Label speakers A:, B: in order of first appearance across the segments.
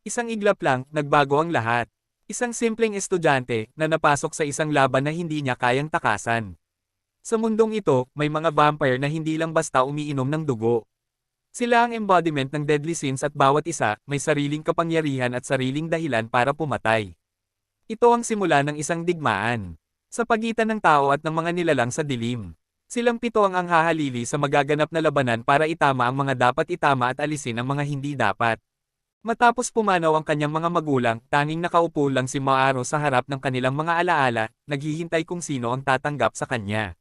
A: Isang iglap lang, nagbago ang lahat. Isang simpleng estudyante na napasok sa isang laban na hindi niya kayang takasan. Sa mundong ito, may mga vampire na hindi lang basta umiinom ng dugo. Sila ang embodiment ng deadly sins at bawat isa may sariling kapangyarihan at sariling dahilan para pumatay. Ito ang simula ng isang digmaan. Sa pagitan ng tao at ng mga nilalang sa dilim. Silang pito ang hahalili sa magaganap na labanan para itama ang mga dapat itama at alisin ang mga hindi dapat. Matapos pumanaw ang kanyang mga magulang, tanging nakaupo lang si Maaro sa harap ng kanilang mga alaala, naghihintay kung sino ang tatanggap sa kanya.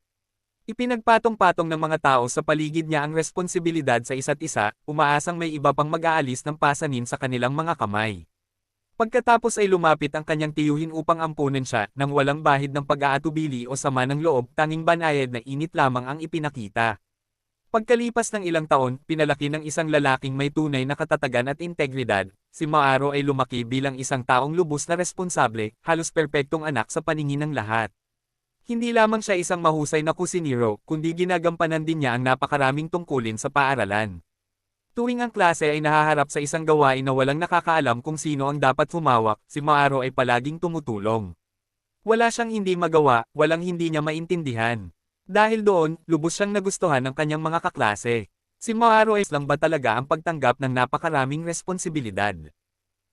A: Ipinagpatong-patong ng mga tao sa paligid niya ang responsibilidad sa isa't isa, umaasang may iba pang mag-aalis ng pasanin sa kanilang mga kamay. Pagkatapos ay lumapit ang kanyang tiyuhin upang ampunin siya, nang walang bahid ng pag-aatubili o sama ng loob, tanging banayad na init lamang ang ipinakita. Pagkalipas ng ilang taon, pinalaki ng isang lalaking may tunay na katatagan at integridad, si Maaro ay lumaki bilang isang taong lubos na responsable, halos perpektong anak sa paningin ng lahat. Hindi lamang siya isang mahusay na kusinero, kundi ginagampanan din niya ang napakaraming tungkulin sa paaralan. Tuwing ang klase ay nahaharap sa isang gawain na walang nakakaalam kung sino ang dapat humawak, si Maaro ay palaging tumutulong. Wala siyang hindi magawa, walang hindi niya maintindihan. Dahil doon, lubos siyang nagustuhan ng kanyang mga kaklase. Si Maaro ay lang ba talaga ang pagtanggap ng napakaraming responsibilidad?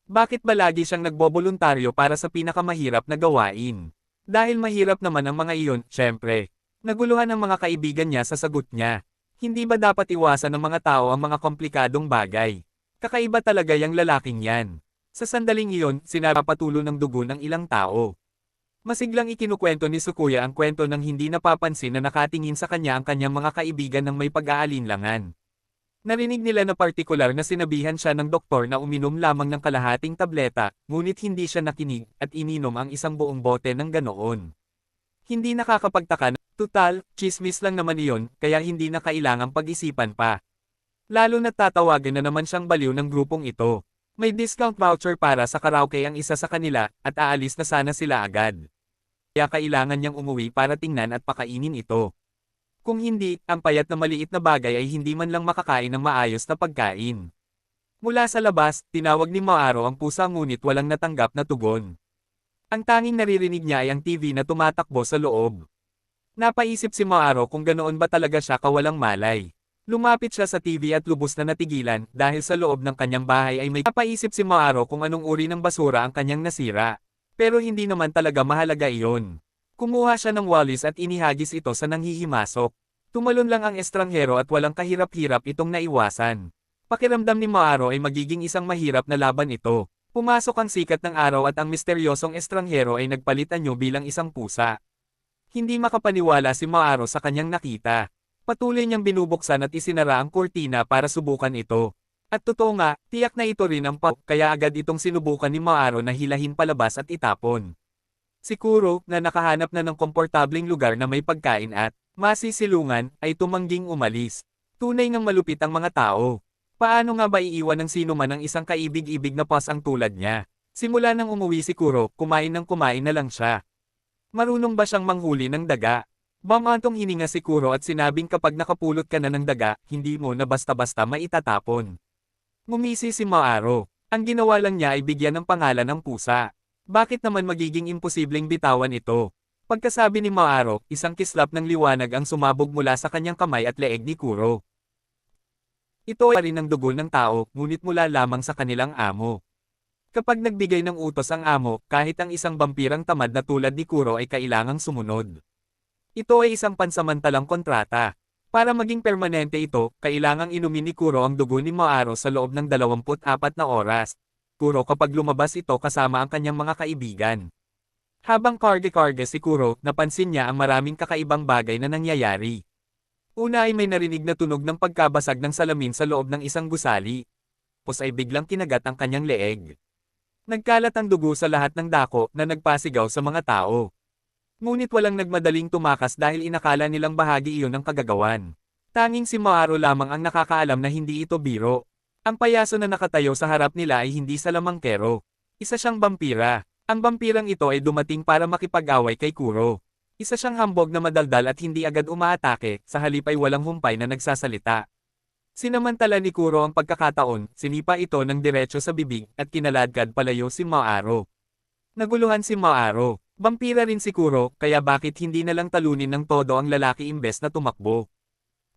A: Bakit ba lagi siyang nagboboluntaryo para sa pinakamahirap na gawain? Dahil mahirap naman ang mga iyon, syempre. Naguluhan ang mga kaibigan niya sa sagot niya. Hindi ba dapat iwasan ng mga tao ang mga komplikadong bagay? Kakaiba talaga yung lalaking yan. Sa sandaling iyon, sinapatulo ng dugo ng ilang tao. Masiglang ikinukwento ni Sukuya ang kwento ng hindi napapansin na nakatingin sa kanya ang kanyang mga kaibigan ng may pag-aalinlangan. Narinig nila na partikular na sinabihan siya ng doktor na uminom lamang ng kalahating tableta, ngunit hindi siya nakinig at ininom ang isang buong bote ng ganoon. Hindi nakakapagtaka na, tutal, chismis lang naman iyon, kaya hindi na kailangang pag-isipan pa. Lalo na tatawagan na naman siyang baliw ng grupong ito. May discount voucher para sa karaoke ang isa sa kanila, at aalis na sana sila agad. Kaya kailangan niyang umuwi para tingnan at pakainin ito. Kung hindi, ang payat na maliit na bagay ay hindi man lang makakain ng maayos na pagkain. Mula sa labas, tinawag ni Maaro ang pusa ngunit walang natanggap na tugon. Ang tanging naririnig niya ay ang TV na tumatakbo sa loob. Napaisip si Maaro kung ganoon ba talaga siya kawalang malay. Lumapit siya sa TV at lubos na natigilan dahil sa loob ng kanyang bahay ay may napaisip si Maaro kung anong uri ng basura ang kanyang nasira. Pero hindi naman talaga mahalaga iyon. Kumuha siya ng walis at inihagis ito sa nanghihimasok. Tumalon lang ang estranghero at walang kahirap-hirap itong naiwasan. Pakiramdam ni Maaro ay magiging isang mahirap na laban ito. Pumasok ang sikat ng araw at ang misteryosong estranghero ay nagpalit anyo bilang isang pusa. Hindi makapaniwala si Maaro sa kanyang nakita. Patuloy niyang binubuksan at isinara ang kurtina para subukan ito. At totoo nga, tiyak na ito rin ang kaya agad itong sinubukan ni Maaro na hilahin palabas at itapon. Si Kuro, na nakahanap na ng komportabling lugar na may pagkain at masisilungan, ay tumangging umalis. Tunay ngang malupit ang mga tao. Paano nga ba iiwan ng sino man ang isang kaibig-ibig na ang tulad niya? Simula nang umuwi si Kuro, kumain na lang siya. Marunong ba siyang manghuli ng daga? Bamantong hininga si Kuro at sinabing kapag nakapulot ka na ng daga, hindi mo na basta-basta maitatapon. Ngumisi si Maaro. Ang ginawa lang niya ay bigyan ng pangalan ng pusa. Bakit naman magiging imposibleng bitawan ito? Pagkasabi ni Maaro, isang kislap ng liwanag ang sumabog mula sa kanyang kamay at leeg ni Kuro. Ito ay rin ang dugo ng tao, ngunit mula lamang sa kanilang amo. Kapag nagbigay ng utos ang amo, kahit ang isang vampirang tamad na tulad ni Kuro ay kailangang sumunod. Ito ay isang pansamantalang kontrata. Para maging permanente ito, kailangang inumin ni Kuro ang dugo ni Maaro sa loob ng 24 na oras. Kuro kapag lumabas ito kasama ang kanyang mga kaibigan. Habang karge-karge si Kuro, napansin niya ang maraming kakaibang bagay na nangyayari. Una ay may narinig na tunog ng pagkabasag ng salamin sa loob ng isang gusali. Tapos ay biglang kinagat ang kanyang leeg. Nagkalat ang dugo sa lahat ng dako na nagpasigaw sa mga tao. Ngunit walang nagmadaling tumakas dahil inakala nilang bahagi iyon ng kagagawan. Tanging si Maaro lamang ang nakakaalam na hindi ito biro. Ang payaso na nakatayo sa harap nila ay hindi salamangkero. Isa siyang vampira. Ang vampirang ito ay dumating para makipag-away kay Kuro. Isa siyang hambog na madaldal at hindi agad umaatake, sa halip ay walang humpay na nagsasalita. Sinamantala ni Kuro ang pagkakataon, sinipa ito ng diretso sa bibig at kinaladkad palayo si Maaro. Naguluhan si Maaro. Vampira rin si Kuro, kaya bakit hindi na lang talunin ng todo ang lalaki imbes na tumakbo?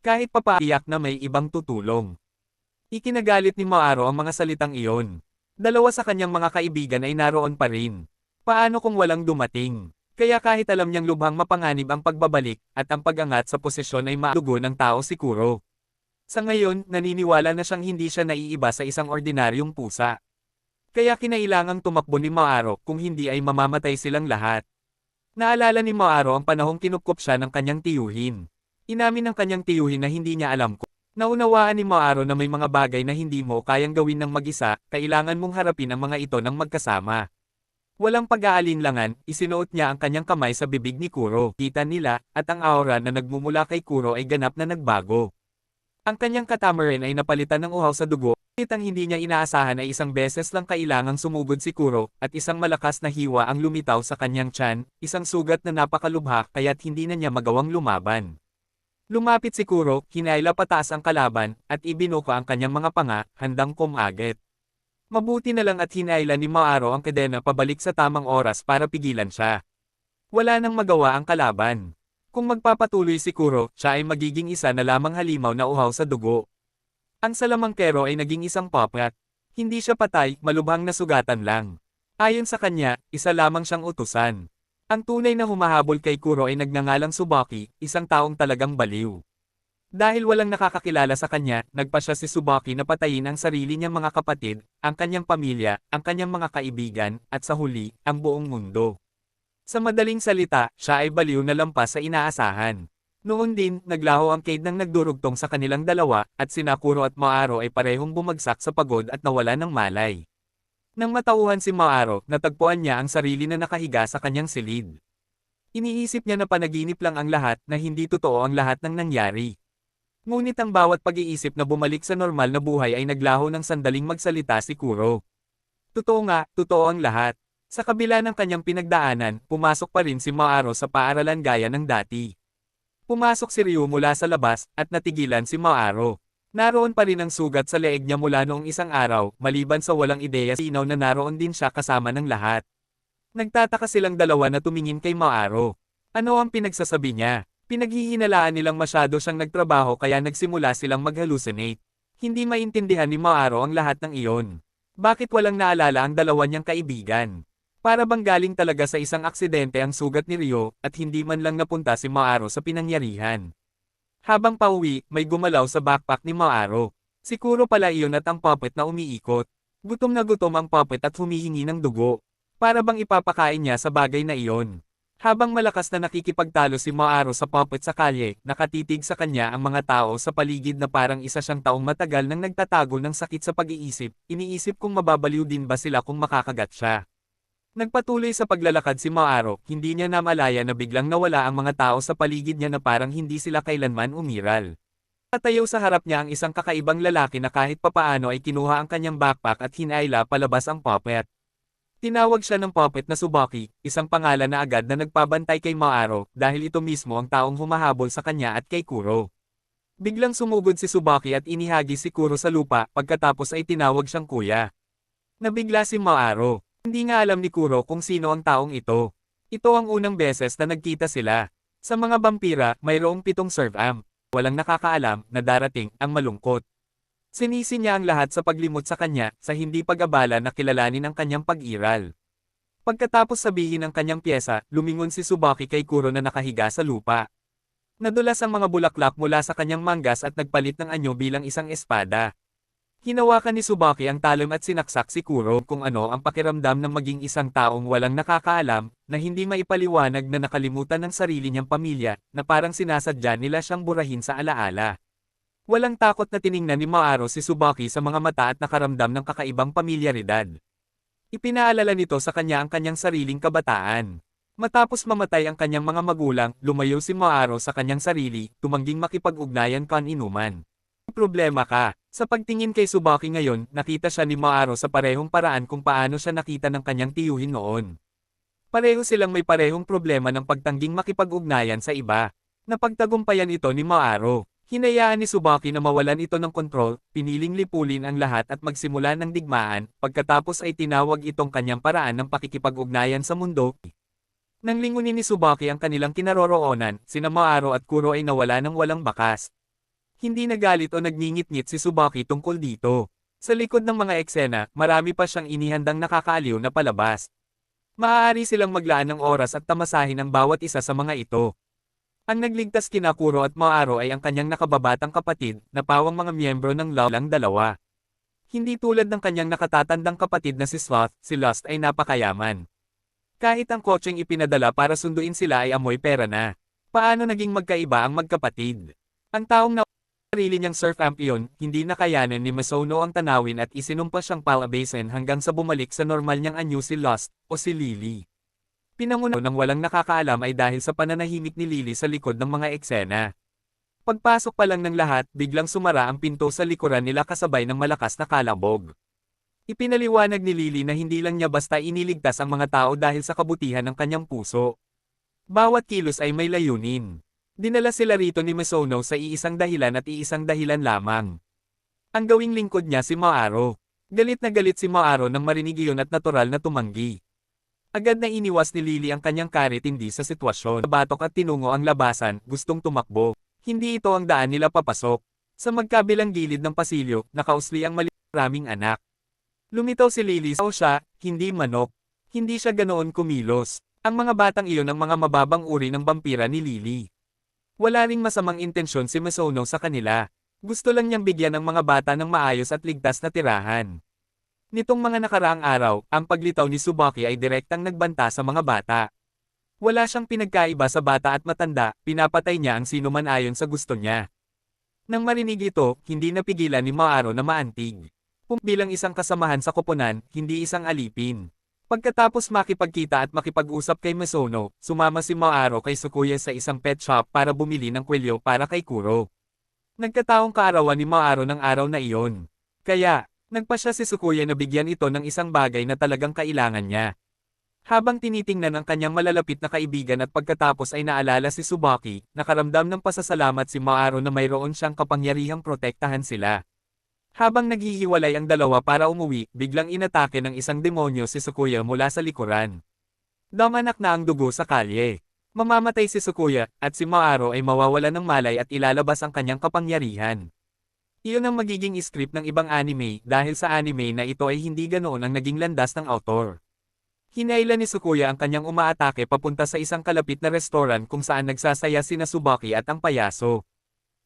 A: Kahit papaiyak na may ibang tutulong. Ikinagalit ni Maaro ang mga salitang iyon. Dalawa sa kanyang mga kaibigan ay naroon pa rin. Paano kung walang dumating? Kaya kahit alam niyang lubhang mapanganib ang pagbabalik at ang pag-angat sa posisyon ay madugo ng tao si Kuro. Sa ngayon, naniniwala na siyang hindi siya naiiba sa isang ordinaryong pusa. Kaya kinailangang tumakbo ni Maaro kung hindi ay mamamatay silang lahat. Naalala ni Maaro ang panahong kinupkop siya ng kanyang tiyuhin. Inamin ng kanyang tiyuhin na hindi niya alam kung naunawaan ni Maaro na may mga bagay na hindi mo kayang gawin ng mag-isa, kailangan mong harapin ang mga ito ng magkasama. Walang pag-aalinlangan, isinuot niya ang kanyang kamay sa bibig ni Kuro. Kita nila, at ang aura na nagmumula kay Kuro ay ganap na nagbago. Ang kanyang katamarin ay napalitan ng uhaw sa dugo, at ang hindi niya inaasahan ay isang beses lang kailangang sumugod si Kuro, at isang malakas na hiwa ang lumitaw sa kanyang tiyan, isang sugat na napakalubha kaya't hindi na niya magawang lumaban. Lumapit si Kuro, hinaila pataas ang kalaban, at ibinuko ang kanyang mga panga, handang kumagit. Mabuti na lang at hinaila ni Maaro ang kadena pabalik sa tamang oras para pigilan siya. Wala nang magawa ang kalaban. Kung magpapatuloy si Kuro, siya ay magiging isa na lamang halimaw na uhaw sa dugo. Ang salamangkero ay naging isang puppet. Hindi siya patay, malubhang nasugatan lang. Ayon sa kanya, isa lamang siyang utusan. Ang tunay na humahabol kay Kuro ay nagngangalang Tsubaki, isang taong talagang baliw. Dahil walang nakakakilala sa kanya, nagpa siya si Tsubaki na patayin ang sarili niyang mga kapatid, ang kanyang pamilya, ang kanyang mga kaibigan, at sa huli, ang buong mundo. Sa madaling salita, siya ay baliw na lampas sa inaasahan. Noon din, naglaho ang Cade nang nagdurugtong sa kanilang dalawa, at sina Kuro at Maaro ay parehong bumagsak sa pagod at nawala ng malay. Nang matauhan si Maaro, natagpuan niya ang sarili na nakahiga sa kanyang silid. Iniisip niya na panaginip lang ang lahat, na hindi totoo ang lahat ng nangyari. Ngunit ang bawat pag-iisip na bumalik sa normal na buhay ay naglaho ng sandaling magsalita si Kuro. Totoo nga, totoo ang lahat. Sa kabila ng kanyang pinagdaanan, pumasok pa rin si Maaro sa paaralan gaya ng dati. Pumasok si Ryu mula sa labas, at natigilan si Maaro. Naroon pa rin ang sugat sa leeg niya mula noong isang araw, maliban sa walang ideya sinaw na naroon din siya kasama ng lahat. Nagtataka silang dalawa na tumingin kay Maaro. Ano ang pinagsasabi niya? Pinaghihinalaan nilang masyado siyang nagtrabaho kaya nagsimula silang mag-hallucinate. Hindi maintindihan ni Maaro ang lahat ng iyon. Bakit walang naalala ang dalawa niyang kaibigan? Para bang galing talaga sa isang aksidente ang sugat ni Ryo, at hindi man lang napunta si Maaro sa pinangyarihan. Habang pauwi, may gumalaw sa backpack ni Maaro. Siguro pala iyon at ang puppet na umiikot. Gutom na gutom ang puppet at humihingi ng dugo. Para bang ipapakain niya sa bagay na iyon. Habang malakas na nakikipagtalo si Maaro sa puppet sa kalye, nakatitig sa kanya ang mga tao sa paligid na parang isa siyang taong matagal nang nagtatago ng sakit sa pag-iisip, iniisip kung mababaliw din ba sila kung makakagat siya. Nagpatuloy sa paglalakad si Maaro, hindi niya namalaya na biglang nawala ang mga tao sa paligid niya na parang hindi sila kailanman umiral. Patayo sa harap niya ang isang kakaibang lalaki na kahit papaano ay kinuha ang kanyang backpack at hinaila palabas ang puppet. Tinawag siya ng puppet na Tsubaki, isang pangalan na agad na nagpabantay kay Maaro dahil ito mismo ang taong humahabol sa kanya at kay Kuro. Biglang sumugod si Tsubaki at inihagi si Kuro sa lupa pagkatapos ay tinawag siyang kuya. Nabigla si Maaro. Hindi nga alam ni Kuro kung sino ang taong ito. Ito ang unang beses na nagkita sila. Sa mga vampira, mayroong 7 serve amp. Walang nakakaalam na darating ang malungkot. Sinisi niya ang lahat sa paglimot sa kanya, sa hindi pag-abala na kilalanin ang kanyang pag-iral. Pagkatapos sabihin ang kanyang pyesa, lumingon si Tsubaki kay Kuro na nakahiga sa lupa. Nadulas ang mga bulaklak mula sa kanyang manggas at nagpalit ng anyo bilang isang espada. Hinawakan ni Tsubaki ang talon at sinaksak si Kuro kung ano ang pakiramdam ng maging isang taong walang nakakaalam, na hindi maipaliwanag na nakalimutan ng sarili niyang pamilya, na parang sinasadya nila siyang burahin sa alaala. Walang takot na tiningnan ni Maaro si Tsubaki sa mga mata at nakaramdam ng kakaibang pamilyaridad. Ipinaalala nito sa kanya ang kanyang sariling kabataan. Matapos mamatay ang kanyang mga magulang, lumayo si Maaro sa kanyang sarili, tumangging makipag-ugnayan kan-inuman. Problema ka. Sa pagtingin kay Tsubaki ngayon, nakita siya ni Maaro sa parehong paraan kung paano siya nakita ng kanyang tiyuhin noon. Pareho silang may parehong problema ng pagtangging makipag-ugnayan sa iba. Napagtagumpayan ito ni Maaro. Hinayaan ni Tsubaki na mawalan ito ng kontrol, piniling lipulin ang lahat at magsimula ng digmaan, pagkatapos ay tinawag itong kanyang paraan ng pakikipag-ugnayan sa mundo. Nang lingunin ni Tsubaki ang kanilang kinaroroonan, sina Maaro at Kuro ay nawala ng walang bakas. Hindi nagalit o nagngingit-ngit si Tsubaki tungkol dito. Sa likod ng mga eksena, marami pa siyang inihandang nakakaaliw na palabas. Maaari silang maglaan ng oras at tamasahin ang bawat isa sa mga ito. Ang nagligtas kina Kuro at Maaro ay ang kanyang nakababatang kapatid, na pawang mga miyembro ng Law lang dalawa. Hindi tulad ng kanyang nakatatandang kapatid na si Sloth, si Lust ay napakayaman. Kahit ang kotseng ipinadala para sunduin sila ay amoy pera na. Paano naging magkaiba ang magkapatid? Ang taong na sarili niyang surf amp iyon, hindi nakayanan ni Misono ang tanawin at isinumpa siyang palabasin hanggang sa bumalik sa normal niyang anyo si Lust, o si Lily. Pinangunawa ng walang nakakaalam ay dahil sa pananahimik ni Lily sa likod ng mga eksena. Pagpasok pa lang ng lahat, biglang sumara ang pinto sa likuran nila kasabay ng malakas na kalabog. Ipinaliwanag ni Lily na hindi lang niya basta iniligtas ang mga tao dahil sa kabutihan ng kanyang puso. Bawat kilos ay may layunin. Dinala sila rito ni Misono sa iisang dahilan at iisang dahilan lamang. Ang gawing lingkod niya si Maaro. Galit na galit si Maaro nang marinig iyon at natural na tumanggi. Agad na iniwas ni Lily ang kanyang karitindi sa sitwasyon. Batok at tinungo ang labasan, gustong tumakbo. Hindi ito ang daan nila papasok. Sa magkabilang gilid ng pasilyo, nakausli ang maraming anak. Lumitaw si Lily sa siya, hindi manok. Hindi siya ganoon kumilos. Ang mga batang iyon ang mga mababang uri ng vampira ni Lily. Wala ring masamang intensyon si Misono sa kanila. Gusto lang niyang bigyan ng mga bata ng maayos at ligtas na tirahan. Nitong mga nakaraang araw, ang paglitaw ni Tsubaki ay direktang nagbanta sa mga bata. Wala siyang pinagkaiba sa bata at matanda, pinapatay niya ang sinuman ayon sa gusto niya. Nang marinig ito, hindi napigilan ni Maaro na maantig. Bilang isang kasamahan sa koponan, hindi isang alipin. Pagkatapos makipagkita at makipag-usap kay Misono, sumama si Maaro kay Tsukuya sa isang pet shop para bumili ng kwelyo para kay Kuro. Nagkataong kaarawan ni Maaro ng araw na iyon. Kaya, nagpasya si Tsukuya na bigyan ito ng isang bagay na talagang kailangan niya. Habang tinitingnan ang kanyang malalapit na kaibigan at pagkatapos ay naalala si Tsubaki, nakaramdam ng pasasalamat si Maaro na mayroon siyang kapangyarihang protektahan sila. Habang naghihiwalay ang dalawa para umuwi, biglang inatake ng isang demonyo si Tsukuya mula sa likuran. Damanak na ang dugo sa kalye. Mamamatay si Tsukuya, at si Maaro ay mawawala ng malay at ilalabas ang kanyang kapangyarihan. Iyon ang magiging script ng ibang anime dahil sa anime na ito ay hindi ganoon ang naging landas ng author. Hinayla ni Tsukuya ang kanyang umaatake papunta sa isang kalapit na restaurant kung saan nagsasaya sina Tsubaki at ang payaso.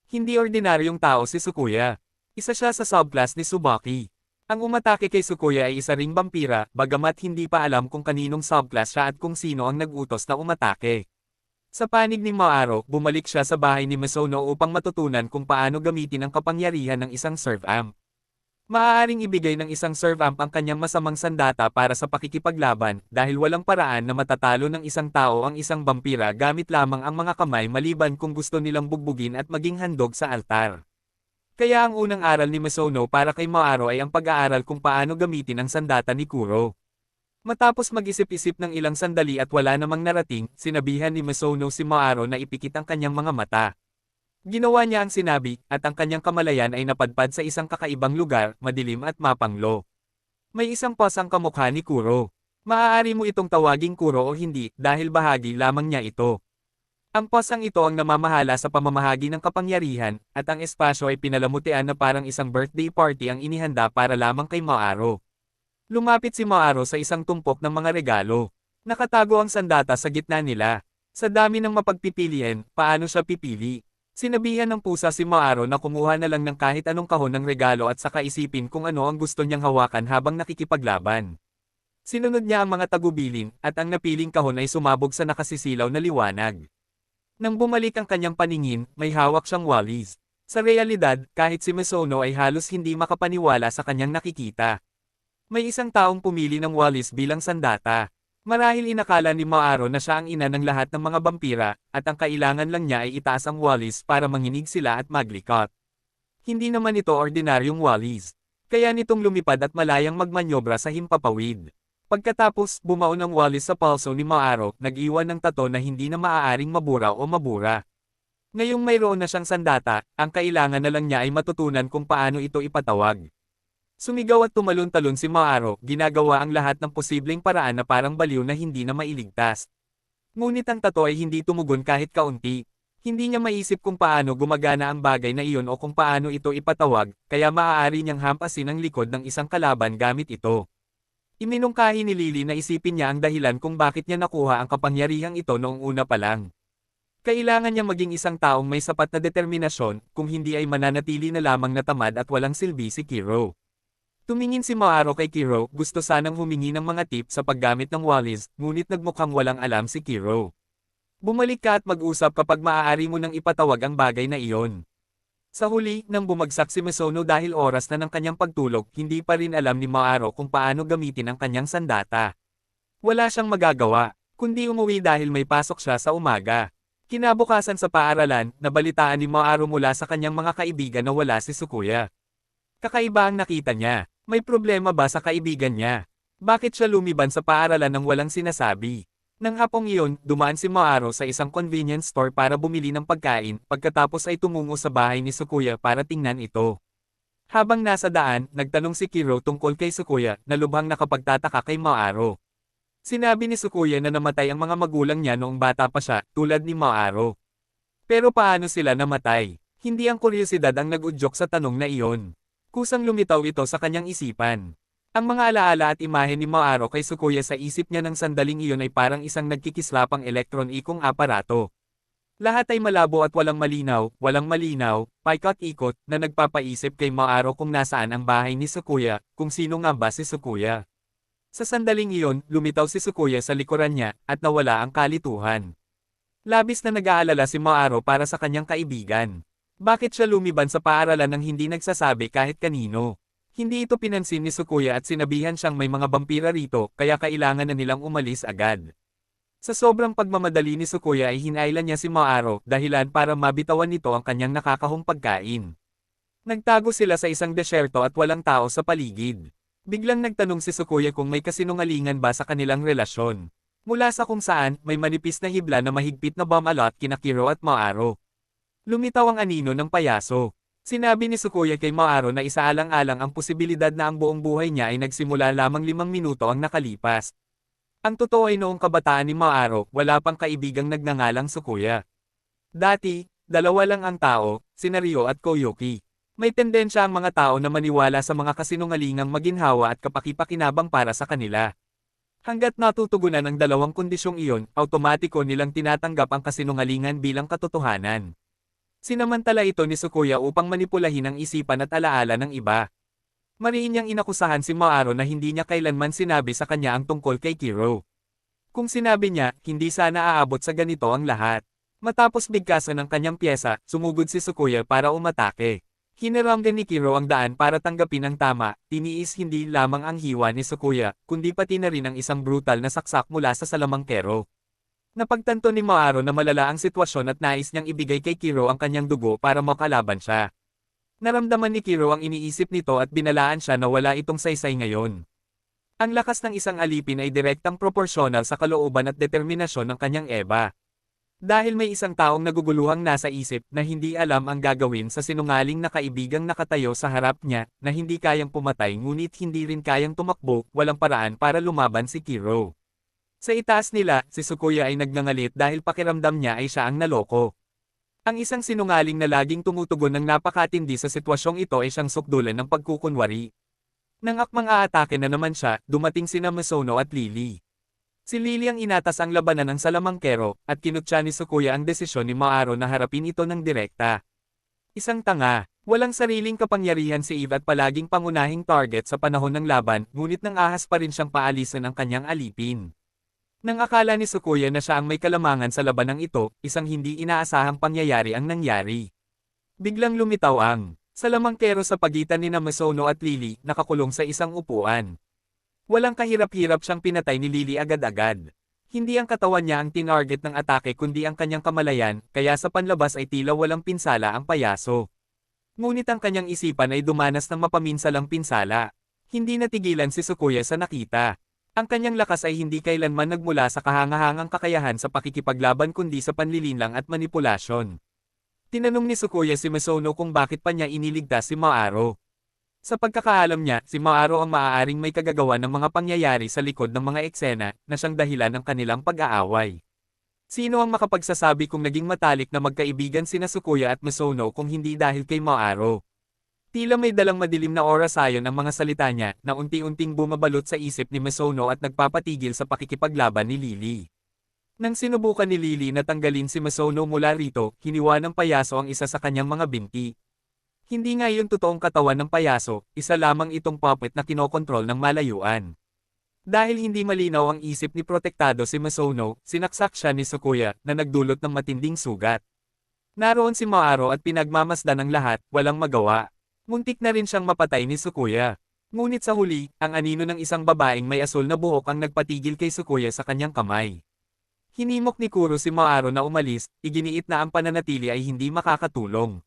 A: Hindi ordinaryong tao si Tsukuya. Isa siya sa subclass ni Tsubaki. Ang umatake kay Tsukuya ay isa ring vampira, bagamat hindi pa alam kung kaninong subclass siya at kung sino ang nag-utos na umatake. Sa panig ni Maaro, bumalik siya sa bahay ni Misono upang matutunan kung paano gamitin ang kapangyarihan ng isang serve amp. Maaaring ibigay ng isang serve amp ang kanyang masamang sandata para sa pakikipaglaban dahil walang paraan na matatalo ng isang tao ang isang vampira gamit lamang ang mga kamay maliban kung gusto nilang bugbugin at maging handog sa altar. Kaya ang unang aral ni Misono para kay Maaro ay ang pag-aaral kung paano gamitin ang sandata ni Kuro. Matapos mag-isip-isip ng ilang sandali at wala namang narating, sinabihan ni Misono si Maaro na ipikit ang kanyang mga mata. Ginawa niya ang sinabi, at ang kanyang kamalayan ay napadpad sa isang kakaibang lugar, madilim at mapanglo. May isang pasang kamukha ni Kuro. Maaari mo itong tawaging Kuro o hindi, dahil bahagi lamang niya ito. Ang pasang ito ang namamahala sa pamamahagi ng kapangyarihan, at ang espasyo ay pinalamutian na parang isang birthday party ang inihanda para lamang kay Maaro. Lumapit si Maaro sa isang tumpok ng mga regalo. Nakatago ang sandata sa gitna nila. Sa dami ng mapagpipilian, paano siya pipili? Sinabihan ng pusa si Maaro na kumuha na lang ng kahit anong kahon ng regalo at saka isipin kung ano ang gusto niyang hawakan habang nakikipaglaban. Sinunod niya ang mga tagubilin, at ang napiling kahon ay sumabog sa nakasisilaw na liwanag. Nang bumalik ang kanyang paningin, may hawak siyang walis. Sa realidad, kahit si Misono ay halos hindi makapaniwala sa kanyang nakikita. May isang taong pumili ng walis bilang sandata. Marahil inakala ni Maaro na siya ang ina ng lahat ng mga vampira, at ang kailangan lang niya ay itaas ang walis para manginig sila at maglikot. Hindi naman ito ordinaryong walis. Kaya nitong lumipad at malayang magmanyobra sa himpapawid. Pagkatapos, bumaon ang walis sa palso ni Maaro, nag-iwan ng tato na hindi na maaaring mabura o mabura. Ngayong mayroon na siyang sandata, ang kailangan na lang niya ay matutunan kung paano ito ipatawag. Sumigaw at tumalon-talon si Maaro, ginagawa ang lahat ng posibleng paraan na parang baliw na hindi na mailigtas. Ngunit ang tato ay hindi tumugon kahit kaunti. Hindi niya maisip kung paano gumagana ang bagay na iyon o kung paano ito ipatawag, kaya maaari niyang hampasin ang likod ng isang kalaban gamit ito. Iminungkahi ni Lily na isipin niya ang dahilan kung bakit niya nakuha ang kapangyarihang ito noong una pa lang. Kailangan niya maging isang taong may sapat na determinasyon, kung hindi ay mananatili na lamang na tamad at walang silbi si Kiro. Tumingin si Maaro kay Kiro, gusto sanang humingi ng mga tip sa paggamit ng wallis, ngunit nagmukhang walang alam si Kiro. Bumalik ka at mag-usap kapag maaari mo nang ipatawag ang bagay na iyon. Sa huli, nang bumagsak si Misono dahil oras na ng kanyang pagtulog, hindi pa rin alam ni Maaro kung paano gamitin ang kanyang sandata. Wala siyang magagawa, kundi umuwi dahil may pasok siya sa umaga. Kinabukasan sa paaralan, nabalitaan ni Maaro mula sa kanyang mga kaibigan na wala si Sukuya. Kakaiba ang nakita niya. May problema ba sa kaibigan niya? Bakit siya lumiban sa paaralan nang walang sinasabi? Nang hapong iyon, dumaan si Maaro sa isang convenience store para bumili ng pagkain, pagkatapos ay tumungo sa bahay ni Sukuya para tingnan ito. Habang nasa daan, nagtanong si Kiro tungkol kay Sukuya, na lubhang nakapagtataka kay Maaro. Sinabi ni Sukuya na namatay ang mga magulang niya noong bata pa siya, tulad ni Maaro. Pero paano sila namatay? Hindi ang kuryosidad ang nag-udyok sa tanong na iyon. Kusang lumitaw ito sa kanyang isipan. Ang mga alaala at imahe ni Maaro kay Sukuya sa isip niya ng sandaling iyon ay parang isang nagkikislapang elektron-ikong aparato. Lahat ay malabo at walang malinaw, paikot-ikot, na nagpapaisip kay Maaro kung nasaan ang bahay ni Sukuya, kung sino nga ba si Sukuya. Sa sandaling iyon, lumitaw si Sukuya sa likuran niya, at nawala ang kalituhan. Labis na nag-aalala si Maaro para sa kanyang kaibigan. Bakit siya lumiban sa paaralan nang hindi nagsasabi kahit kanino? Hindi ito pinansin ni Sukuya at sinabihan siyang may mga vampira rito, kaya kailangan na nilang umalis agad. Sa sobrang pagmamadali ni Sukuya ay hinailan niya si Maaro, dahilan para mabitawan nito ang kanyang nakakahong pagkain. Nagtago sila sa isang desyerto at walang tao sa paligid. Biglang nagtanong si Sukuya kung may kasinungalingan ba sa kanilang relasyon. Mula sa kung saan, may manipis na hibla na mahigpit na bumalot kina Kiro at Maaro. Lumitaw ang anino ng payaso. Sinabi ni Sukuya kay Maaro na isaalang-alang ang posibilidad na ang buong buhay niya ay nagsimula lamang 5 minuto ang nakalipas. Ang totoo ay noong kabataan ni Maaro, wala pang kaibigang nagngangalang Sukuya. Dati, dalawa lang ang tao, sina Ryo at Koyuki. May tendensya ang mga tao na maniwala sa mga kasinungalingang maginhawa at kapakipakinabang para sa kanila. Hanggat natutugunan ang dalawang kondisyong iyon, automatiko nilang tinatanggap ang kasinungalingan bilang katotohanan. Sinamantala ito ni Sukuya upang manipulahin ang isipan at alaala ng iba. Mariin niyang inakusahan si Maaro na hindi niya kailanman sinabi sa kanya ang tungkol kay Kiro. Kung sinabi niya, hindi sana aabot sa ganito ang lahat. Matapos bigkasan ng kanyang pyesa, sumugod si Sukuya para umatake. Hiniramdam ni Kiro ang daan para tanggapin ang tama, tiniis hindi lamang ang hiwa ni Sukuya, kundi pati na rin ang isang brutal na saksak mula sa salamangkero. Napagtanto ni Maaro na malala ang sitwasyon at nais niyang ibigay kay Kiro ang kanyang dugo para makalaban siya. Naramdaman ni Kiro ang iniisip nito at binalaan siya na wala itong saysay ngayon. Ang lakas ng isang alipin ay direktang proporsyonal sa kalooban at determinasyon ng kanyang eba. Dahil may isang taong naguguluhang nasa isip na hindi alam ang gagawin sa sinungaling na kaibigang nakatayo sa harap niya, na hindi kayang pumatay ngunit hindi rin kayang tumakbo, walang paraan para lumaban si Kiro. Sa itaas nila, si Sukuya ay nagngangalit dahil pakiramdam niya ay siya ang naloko. Ang isang sinungaling na laging tumutugon ng napakatindi sa sitwasyong ito ay siyang sukdulan ng pagkukunwari. Nang akmang aatake na naman siya, dumating sina Misono at Lily. Si Lily ang inatas ang labanan ng salamangkero, at kinutya ni Sukuya ang desisyon ni Maaro na harapin ito ng direkta. Isang tanga, walang sariling kapangyarihan si Eve at palaging pangunahing target sa panahon ng laban, ngunit nang ahas pa rin siyang paalisan ang kanyang alipin. Nang akala ni Sukuya na siya ang may kalamangan sa labanang ito, isang hindi inaasahang pangyayari ang nangyari. Biglang lumitaw ang salamangkero sa pagitan ni Misono at Lily, nakakulong sa isang upuan. Walang kahirap-hirap siyang pinatay ni Lily agad-agad. Hindi ang katawan niya ang tinarget ng atake kundi ang kanyang kamalayan, kaya sa panlabas ay tila walang pinsala ang payaso. Ngunit ang kanyang isipan ay dumanas ng mapaminsalang pinsala. Hindi natigilan si Sukuya sa nakita. Ang kanyang lakas ay hindi kailanman nagmula sa kahangahangang kakayahan sa pakikipaglaban kundi sa panlilinlang at manipulasyon. Tinanong ni Sukuya si Misono kung bakit pa niya iniligtas si Maaro. Sa pagkakaalam niya, si Maaro ang maaaring may kagagawa ng mga pangyayari sa likod ng mga eksena na siyang dahilan ng kanilang pag-aaway. Sino ang makapagsasabi kung naging matalik na magkaibigan sina Sukuya at Misono kung hindi dahil kay Maaro? Tila may dalang madilim na orasayon ang mga salita niya na unti-unting bumabalot sa isip ni Misono at nagpapatigil sa pakikipaglaban ni Lily. Nang sinubukan ni Lily na tanggalin si Misono mula rito, hiniwa ng payaso ang isa sa kanyang mga binti. Hindi nga iyon totoong katawan ng payaso, isa lamang itong puppet na kinokontrol ng malayuan. Dahil hindi malinaw ang isip ni protektado si Misono, sinaksak siya ni Sukuya na nagdulot ng matinding sugat. Naroon si Maaro at pinagmamasdan ng lahat, walang magawa. Muntik na rin siyang mapatay ni Sukuya. Ngunit sa huli, ang anino ng isang babaeng may asul na buhok ang nagpatigil kay Sukuya sa kanyang kamay. Hinimok ni Kuro si Maaro na umalis, iginiit na ang pananatili ay hindi makakatulong.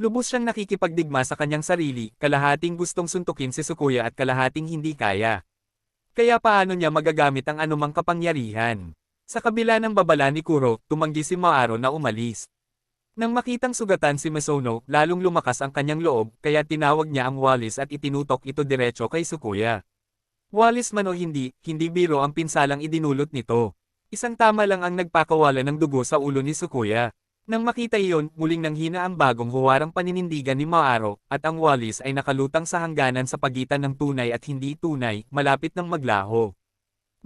A: Lubos siyang nakikipagdigma sa kanyang sarili, kalahating gustong suntukin si Sukuya at kalahating hindi kaya. Kaya paano niya magagamit ang anumang kapangyarihan? Sa kabila ng babala ni Kuro, tumanggi si Maaro na umalis. Nang makitang sugatan si Misono, lalong lumakas ang kanyang loob, kaya tinawag niya ang Wallace at itinutok ito diretso kay Sukuya. Wallace man o hindi biro ang pinsalang idinulot nito. Isang tama lang ang nagpakawala ng dugo sa ulo ni Sukuya. Nang makita iyon, muling nanghina ang bagong huwarang paninindigan ni Maaro, at ang Wallace ay nakalutang sa hangganan sa pagitan ng tunay at hindi tunay, malapit ng maglaho.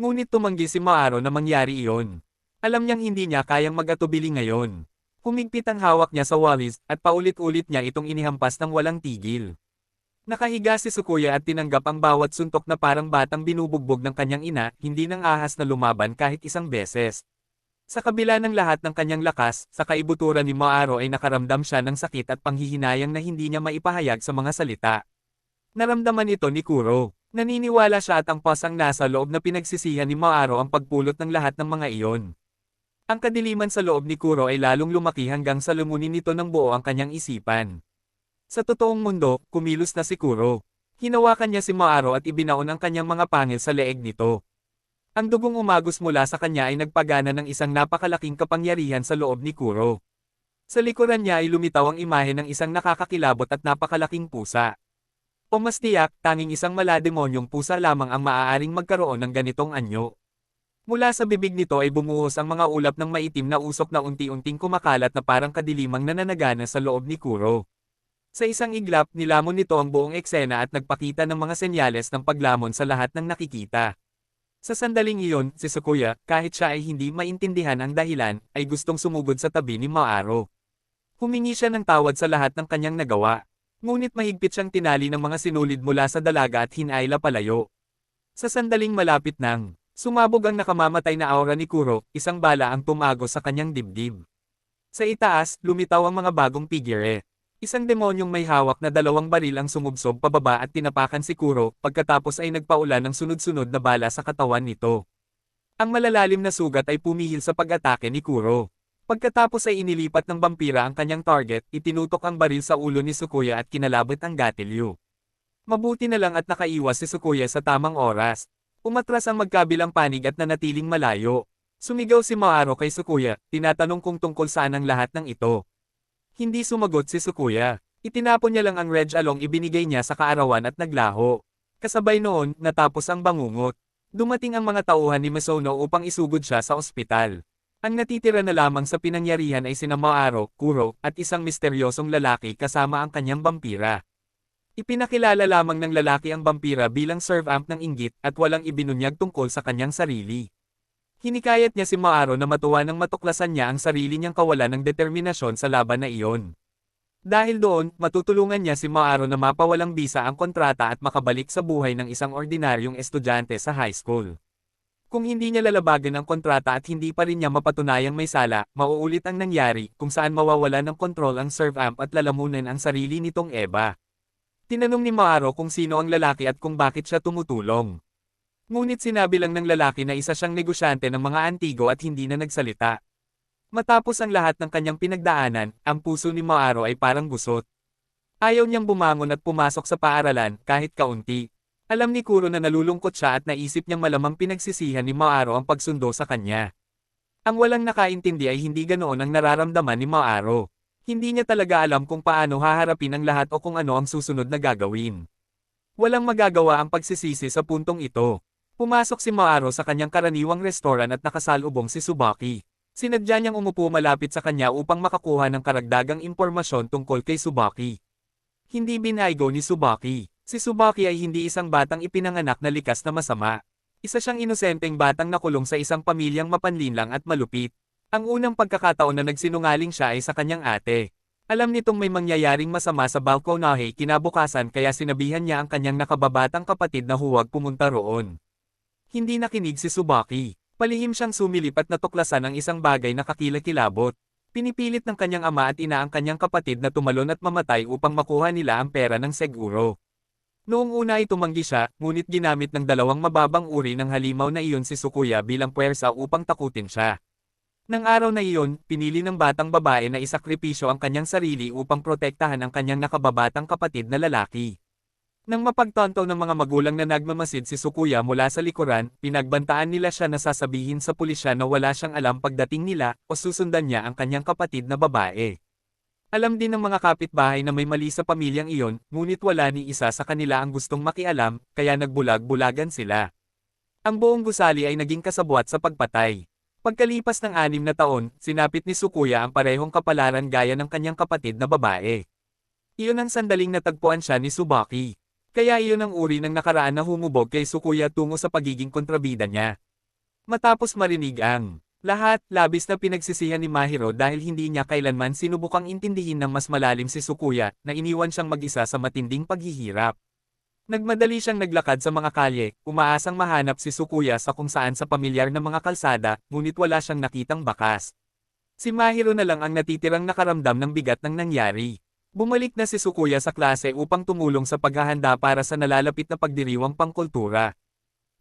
A: Ngunit tumanggi si Maaro na mangyari iyon. Alam niyang hindi niya kayang mag-atubili ngayon. Humigpit ang hawak niya sa Wallace, at paulit-ulit niya itong inihampas ng walang tigil. Nakahiga si Sukuya at tinanggap ang bawat suntok na parang batang binubugbog ng kanyang ina, hindi nang ahas na lumaban kahit isang beses. Sa kabila ng lahat ng kanyang lakas, sa kaibuturan ni Maaro ay nakaramdam siya ng sakit at panghihinayang na hindi niya maipahayag sa mga salita. Naramdaman ito ni Kuro. Naniniwala siya at ang pasang nasa loob na pinagsisihan ni Maaro ang pagpulot ng lahat ng mga iyon. Ang kadiliman sa loob ni Kuro ay lalong lumaki hanggang sa lumunin nito ng buo ang kanyang isipan. Sa totoong mundo, kumilos na si Kuro. Hinawakan niya si Maaro at ibinaon ang kanyang mga pangil sa leeg nito. Ang dugong umagos mula sa kanya ay nagpagana ng isang napakalaking kapangyarihan sa loob ni Kuro. Sa likuran niya ay lumitaw ang imahe ng isang nakakakilabot at napakalaking pusa. O mas tiyak, tanging isang malademonyong pusa lamang ang maaaring magkaroon ng ganitong anyo. Mula sa bibig nito ay bumuhos ang mga ulap ng maitim na usok na unti-unting kumakalat na parang kadilimang nananagana sa loob ni Kuro. Sa isang iglap, nilamon nito ang buong eksena at nagpakita ng mga senyales ng paglamon sa lahat ng nakikita. Sa sandaling iyon, si Sukuya, kahit siya ay hindi maintindihan ang dahilan, ay gustong sumugod sa tabi ni Maaro. Humingi siya ng tawad sa lahat ng kanyang nagawa. Ngunit mahigpit siyang tinali ng mga sinulid mula sa dalaga at hinayla palayo. Sa sandaling malapit nang sumabog ang nakamamatay na aura ni Kuro, isang bala ang tumago sa kanyang dibdib. Sa itaas, lumitaw ang mga bagong figure. Isang demonyong may hawak na 2 baril ang sumubsob pababa at tinapakan si Kuro, pagkatapos ay nagpaulan ng sunod-sunod na bala sa katawan nito. Ang malalalim na sugat ay pumihil sa pag-atake ni Kuro. Pagkatapos ay inilipat ng vampira ang kanyang target, itinutok ang baril sa ulo ni Sukuya at kinalabot ang gatilyo. Mabuti na lang at nakaiwas si Sukuya sa tamang oras. Umatras ang magkabilang panig at nanatiling malayo. Sumigaw si Maaro kay Sukuya, tinatanong kung tungkol saan ang lahat ng ito. Hindi sumagot si Sukuya. Itinapon niya lang ang Reg Along ibinigay niya sa kaarawan at naglaho. Kasabay noon, natapos ang bangungot. Dumating ang mga tauhan ni Misono upang isugod siya sa ospital. Ang natitira na lamang sa pinangyarihan ay sina Maaro, Kuro, at isang misteryosong lalaki kasama ang kanyang vampira. Ipinakilala lamang ng lalaki ang vampira bilang servant ng inggit at walang ibinunyag tungkol sa kanyang sarili. Hinikayat niya si Maaro na matuwa nang matuklasan niya ang sarili niyang kawalan ng determinasyon sa laban na iyon. Dahil doon, matutulungan niya si Maaro na mapawalang bisa ang kontrata at makabalik sa buhay ng isang ordinaryong estudyante sa high school. Kung hindi niya lalabagan ang kontrata at hindi pa rin niya mapatunayang may sala, mauulit ang nangyari kung saan mawawala ng kontrol ang servant at lalamunan ang sarili nitong Eva. Tinanong ni Maaro kung sino ang lalaki at kung bakit siya tumutulong. Ngunit sinabi lang ng lalaki na isa siyang negosyante ng mga antigo at hindi na nagsalita. Matapos ang lahat ng kanyang pinagdaanan, ang puso ni Maaro ay parang gusot. Ayaw niyang bumangon at pumasok sa paaralan kahit kaunti. Alam ni Kuro na nalulungkot siya at naisip niyang malamang pinagsisihan ni Maaro ang pagsundo sa kanya. Ang walang nakaintindi ay hindi ganoon ang nararamdaman ni Maaro. Hindi niya talaga alam kung paano haharapin ang lahat o kung ano ang susunod na gagawin. Walang magagawa ang pagsisisi sa puntong ito. Pumasok si Maaro sa kanyang karaniwang restoran at nakasalubong si Tsubaki. Sinadya niyang umupo malapit sa kanya upang makakuha ng karagdagang impormasyon tungkol kay Tsubaki. Hindi binaygo ni Tsubaki. Si Tsubaki ay hindi isang batang ipinanganak na likas na masama. Isa siyang inosenteng batang nakulong sa isang pamilyang mapanlinlang at malupit. Ang unang pagkakataon na nagsinungaling siya ay sa kanyang ate. Alam nitong may mangyayaring masama sa Balconahe kinabukasan kaya sinabihan niya ang kanyang nakababatang kapatid na huwag pumunta roon. Hindi nakinig si Tsubaki. Palihim siyang sumilip at natuklasan ang isang bagay na kakilakilabot. Pinipilit ng kanyang ama at ina ang kanyang kapatid na tumalon at mamatay upang makuha nila ang pera ng seguro. Noong una ay tumanggi siya, ngunit ginamit ng dalawang mababang uri ng halimaw na iyon si Tsukuya bilang puwersa upang takutin siya. Nang araw na iyon, pinili ng batang babae na isakripisyo ang kanyang sarili upang protektahan ang kanyang nakababatang kapatid na lalaki. Nang mapagtanto ng mga magulang na nagmamasid si Tsukuya mula sa likuran, pinagbantaan nila siya na sasabihin sa pulisya na wala siyang alam pagdating nila o susundan niya ang kanyang kapatid na babae. Alam din ng mga kapitbahay na may mali sa pamilyang iyon, ngunit wala ni isa sa kanila ang gustong makialam, kaya nagbulag-bulagan sila. Ang buong gusali ay naging kasabwat sa pagpatay. Pagkalipas ng 6 na taon, sinapit ni Tsukuya ang parehong kapalaran gaya ng kanyang kapatid na babae. Iyon ang sandaling natagpuan siya ni Tsubaki. Kaya iyon ang uri ng nakaraan na humubog kay Tsukuya tungo sa pagiging kontrabida niya. Matapos marinig ang lahat, labis na pinagsisihan ni Mahiro dahil hindi niya kailanman sinubukang intindihin ng mas malalim si Tsukuya na iniwan siyang mag-isa sa matinding paghihirap. Nagmadali siyang naglakad sa mga kalye, umaasang mahanap si Tsukuya sa kung saan sa pamilyar na mga kalsada, ngunit wala siyang nakitang bakas. Si Mahiro na lang ang natitirang nakaramdam ng bigat ng nangyari. Bumalik na si Tsukuya sa klase upang tumulong sa paghahanda para sa nalalapit na pagdiriwang pangkultura.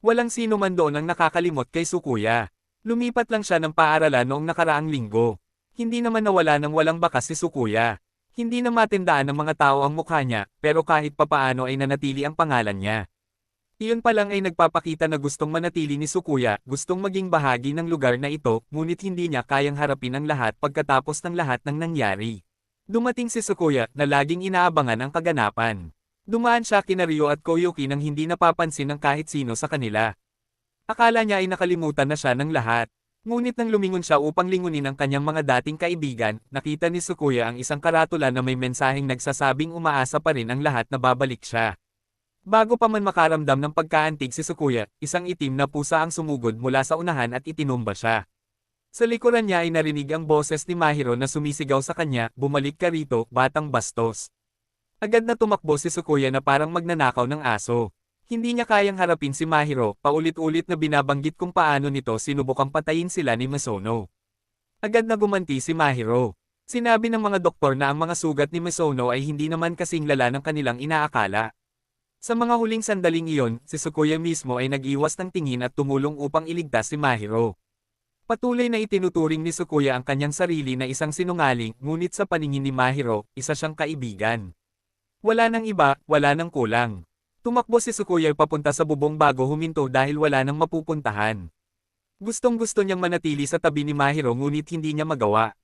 A: Walang sino man doon ang nakakalimot kay Tsukuya. Lumipat lang siya ng paaralan noong nakaraang linggo. Hindi naman nawala ng walang bakas si Tsukuya. Hindi na matindaan ng mga tao ang mukha niya, pero kahit papaano ay nanatili ang pangalan niya. Iyon pa lang ay nagpapakita na gustong manatili ni Tsukuya, gustong maging bahagi ng lugar na ito, ngunit hindi niya kayang harapin ang lahat pagkatapos ng lahat ng nangyari. Dumating si Tsukuya na laging inaabangan ang kaganapan. Dumaan siya kina Ryo at Koyuki nang hindi napapansin ng kahit sino sa kanila. Akala niya ay nakalimutan na siya ng lahat. Ngunit nang lumingon siya upang lingunin ang kanyang mga dating kaibigan, nakita ni Tsukuya ang isang karatula na may mensaheng nagsasabing umaasa pa rin ang lahat na babalik siya. Bago pa man makaramdam ng pagkaantig si Tsukuya, isang itim na pusa ang sumugod mula sa unahan at itinumba siya. Sa likuran niya ay narinig ang boses ni Mahiro na sumisigaw sa kanya, "Bumalik ka rito, batang bastos." Agad na tumakbo si Tsukuya na parang magnanakaw ng aso. Hindi niya kayang harapin si Mahiro, paulit-ulit na binabanggit kung paano nito sinubukang patayin sila ni Misono. Agad na gumanti si Mahiro. Sinabi ng mga doktor na ang mga sugat ni Misono ay hindi naman kasing lala ng kanilang inaakala. Sa mga huling sandaling iyon, si Tsukuya mismo ay nag-iwas ng tingin at tumulong upang iligtas si Mahiro. Patuloy na itinuturing ni Tsukuya ang kanyang sarili na isang sinungaling, ngunit sa paningin ni Mahiro, isa siyang kaibigan. Wala nang iba, wala nang kulang. Tumakbo si Tsukuya papunta sa bubong bago huminto dahil wala nang mapupuntahan. Gustong-gusto niyang manatili sa tabi ni Mahiro ngunit hindi niya magawa.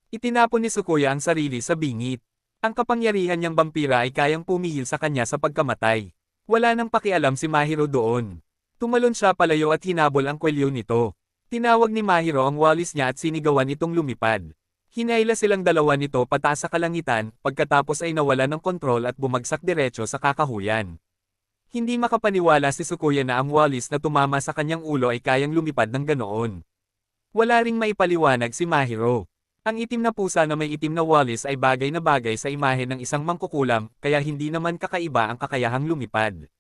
A: Itinapon ni Tsukuya ang sarili sa bingit. Ang kapangyarihan niyang vampira ay kayang pumihil sa kanya sa pagkamatay. Wala nang pakialam si Mahiro doon. Tumalon siya palayo at hinabol ang kwelyo nito. Tinawag ni Mahiro ang walis niya at sinigawan itong lumipad. Hinayla silang dalawa nito pataas sa kalangitan, pagkatapos ay nawala ng kontrol at bumagsak diretso sa kakahuyan. Hindi makapaniwala si Tsukuya na ang walis na tumama sa kanyang ulo ay kayang lumipad ng ganoon. Wala ring maipaliwanag si Mahiro. Ang itim na pusa na may itim na walis ay bagay na bagay sa imahe ng isang mangkukulam, kaya hindi naman kakaiba ang kakayahang lumipad.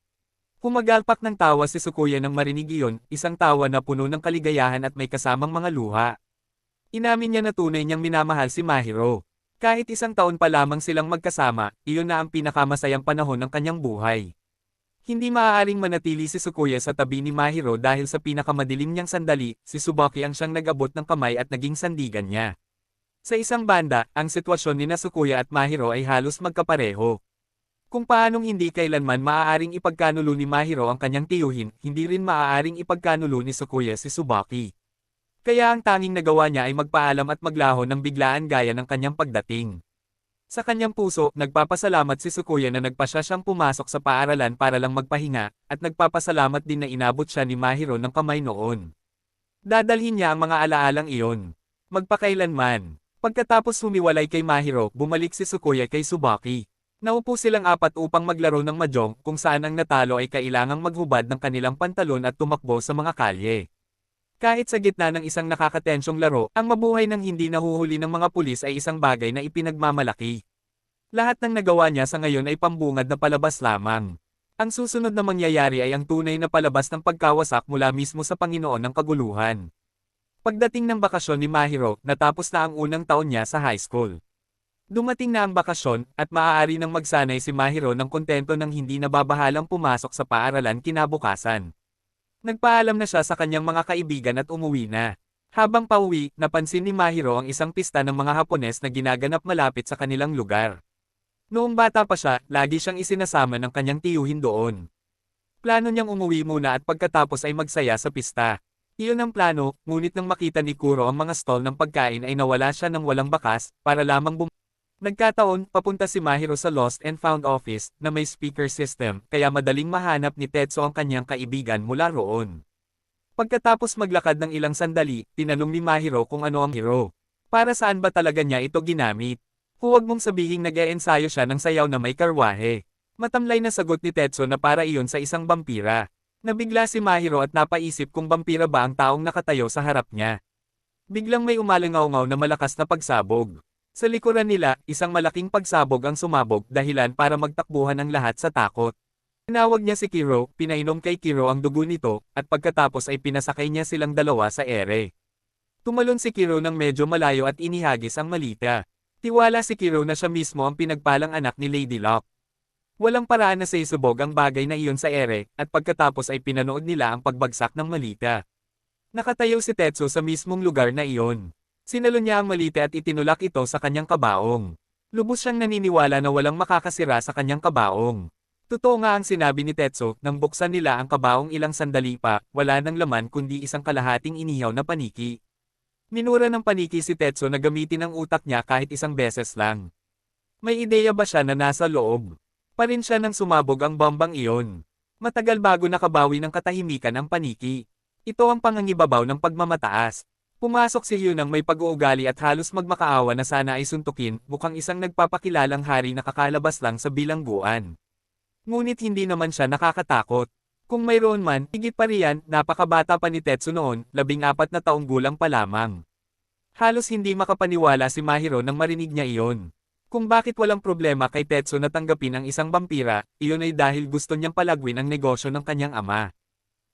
A: Humagalpak ng tawa si Tsukuya nang marinig iyon, isang tawa na puno ng kaligayahan at may kasamang mga luha. Inamin niya na tunay niyang minamahal si Mahiro. Kahit 1 taon pa lamang silang magkasama, iyon na ang pinakamasayang panahon ng kanyang buhay. Hindi maaaring manatili si Tsukuya sa tabi ni Mahiro dahil sa pinakamadilim niyang sandali, si Tsubaki ang siyang nag-abot ng kamay at naging sandigan niya. Sa isang banda, ang sitwasyon ni Tsukuya at Mahiro ay halos magkapareho. Kung paanong hindi kailanman maaaring ipagkanulo ni Mahiro ang kanyang tiyuhin, hindi rin maaaring ipagkanulo ni Tsukuya si Tsubaki. Kaya ang tanging nagawa niya ay magpaalam at maglaho ng biglaan gaya ng kanyang pagdating. Sa kanyang puso, nagpapasalamat si Sukuya na nagpasya siyang pumasok sa paaralan para lang magpahinga, at nagpapasalamat din na inabot siya ni Mahiro ng kamay noon. Dadalhin niya ang mga alaalang iyon. Magpakailanman. Pagkatapos humiwalay kay Mahiro, bumalik si Sukuya kay Tsubaki. Naupo silang apat upang maglaro ng mahjong kung saan ang natalo ay kailangang maghubad ng kanilang pantalon at tumakbo sa mga kalye. Kahit sa gitna ng isang nakakatensyong laro, ang mabuhay ng hindi nahuhuli ng mga pulis ay isang bagay na ipinagmamalaki. Lahat ng nagawa niya sa ngayon ay pambungad na palabas lamang. Ang susunod na mangyayari ay ang tunay na palabas ng pagkawasak mula mismo sa Panginoon ng Kaguluhan. Pagdating ng bakasyon ni Mahiro, natapos na ang unang taon niya sa high school. Dumating na ang bakasyon, at maaari nang magsanay si Mahiro ng kontento nang hindi nababahalang pumasok sa paaralan kinabukasan. Nagpaalam na siya sa kanyang mga kaibigan at umuwi na. Habang pauwi, napansin ni Mahiro ang isang pista ng mga Hapones na ginaganap malapit sa kanilang lugar. Noong bata pa siya, lagi siyang isinasama ng kanyang tiyuhin doon. Plano niyang umuwi muna at pagkatapos ay magsaya sa pista. Iyon ang plano, ngunit nang makita ni Kuro ang mga stall ng pagkain ay nawala siya ng walang bakas, para lamang Nagkataon, papunta si Mahiro sa Lost and Found office, na may speaker system, kaya madaling mahanap ni Tetsuo ang kanyang kaibigan mula roon. Pagkatapos maglakad ng ilang sandali, tinanong ni Mahiro kung ano ang hero. Para saan ba talaga niya ito ginamit? Huwag mong sabihing nag-e-ensayo siya ng sayaw na may karwahe. Matamlay na sagot ni Tetsuo na para iyon sa isang bampira. Nabigla si Mahiro at napaisip kung bampira ba ang taong nakatayo sa harap niya. Biglang may umalingaw-ngaw na malakas na pagsabog. Sa likuran nila, isang malaking pagsabog ang sumabog dahilan para magtakbuhan ang lahat sa takot. Tinawag niya si Kiro, pinainom kay Kiro ang dugo nito, at pagkatapos ay pinasakay niya silang dalawa sa ere. Tumalon si Kiro ng medyo malayo at inihagis ang malita. Tiwala si Kiro na siya mismo ang pinagpalang anak ni Lady Luck. Walang paraan na sa isubog ang bagay na iyon sa ere, at pagkatapos ay pinanood nila ang pagbagsak ng malita. Nakatayo si Tetsuo sa mismong lugar na iyon. Sinalon niya ang malita at itinulak ito sa kanyang kabaong. Lubos siyang naniniwala na walang makakasira sa kanyang kabaong. Totoo nga ang sinabi ni Tetsuo, nang buksan nila ang kabaong ilang sandali pa, wala nang laman kundi isang kalahating inihaw na paniki. Minura ng paniki si Tetsuo na gamitin ang utak niya kahit isang beses lang. May ideya ba siya na nasa loob? Pa rin siya nang sumabog ang bombang iyon. Matagal bago nakabawi ng katahimikan ang paniki. Ito ang pangangibabaw ng pagmamataas. Pumasok si Hyun nang may pag-uugali at halos magmakaawa na sana ay suntukin, mukhang isang nagpapakilalang hari na kakalabas lang sa bilangguan. Ngunit hindi naman siya nakakatakot. Kung mayroon man, higit pa riyan, napakabata pa ni Tetsuo noon, 14 na taong gulang pa lamang. Halos hindi makapaniwala si Mahiro nang marinig niya iyon. Kung bakit walang problema kay Tetsuo na tanggapin ang isang vampira, iyon ay dahil gusto niyang palagwin ang negosyo ng kanyang ama.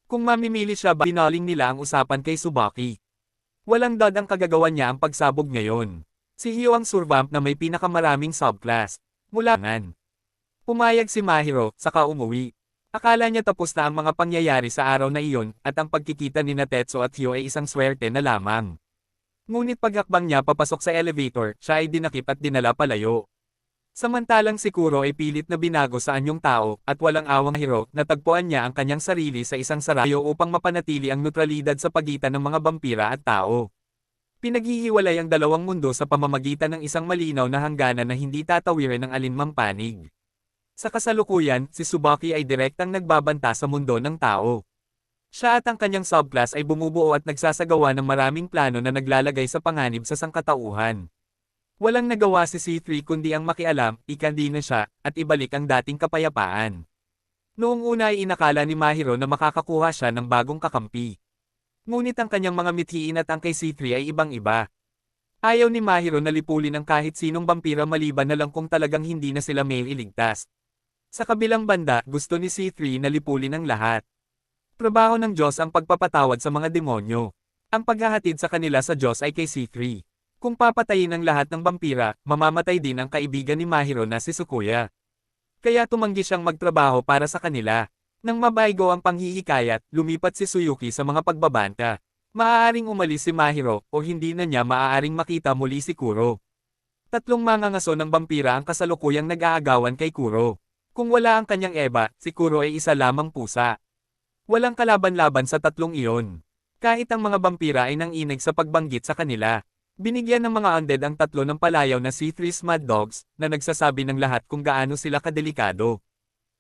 A: Kung mamimili siya ba, binaling nila ang usapan kay Tsubaki. Walang dad ang kagagawan niya ang pagsabog ngayon. Si Hyo ang survamp na may pinakamaraming subclass. Mula ngan. Pumayag si Mahiro, saka umuwi. Akala niya tapos na ang mga pangyayari sa araw na iyon, at ang pagkikita ni Tetsuo at Hyo ay isang swerte na lamang. Ngunit paghakbang niya papasok sa elevator, siya ay dinakip at dinala palayo. Samantalang si Kuro ay pilit na binago sa anyong tao, at walang awang Hiro, natagpuan niya ang kanyang sarili sa isang sarayo upang mapanatili ang neutralidad sa pagitan ng mga vampira at tao. Pinaghihiwalay ang dalawang mundo sa pamamagitan ng isang malinaw na hangganan na hindi tatawiran ng alinmang panig. Sa kasalukuyan, si Tsubaki ay direktang nagbabanta sa mundo ng tao. Siya at ang kanyang subclass ay bumubuo at nagsasagawa ng maraming plano na naglalagay sa panganib sa sangkatauhan. Walang nagawa si C3 kundi ang makialam, ikandi na siya, at ibalik ang dating kapayapaan. Noong una ay inakala ni Mahiro na makakakuha siya ng bagong kakampi. Ngunit ang kanyang mga mithiin at ang kay C3 ay ibang-iba. Ayaw ni Mahiro na lipulin ang kahit sinong vampira maliban na lang kung talagang hindi na sila may iligtas. Sa kabilang banda, gusto ni C3 na lipulin ang lahat. Trabaho ng Diyos ang pagpapatawad sa mga demonyo. Ang paghahatid sa kanila sa Diyos ay kay C3. Kung papatayin ang lahat ng vampira, mamamatay din ang kaibigan ni Mahiro na si Sukuya. Kaya tumanggi siyang magtrabaho para sa kanila. Nang mabaigo ang panghihikayat, lumipat si Tsuyuki sa mga pagbabanta. Maaaring umalis si Mahiro, o hindi na niya maaaring makita muli si Kuro. Tatlong mangangaso ng vampira ang kasalukuyang nag-aagawan kay Kuro. Kung wala ang kanyang eba, si Kuro ay isa lamang pusa. Walang kalaban-laban sa tatlong iyon. Kahit ang mga vampira ay nanginig sa pagbanggit sa kanila. Binigyan ng mga undead ang tatlo ng palayaw na C3 Mad Dogs, na nagsasabi ng lahat kung gaano sila kadelikado.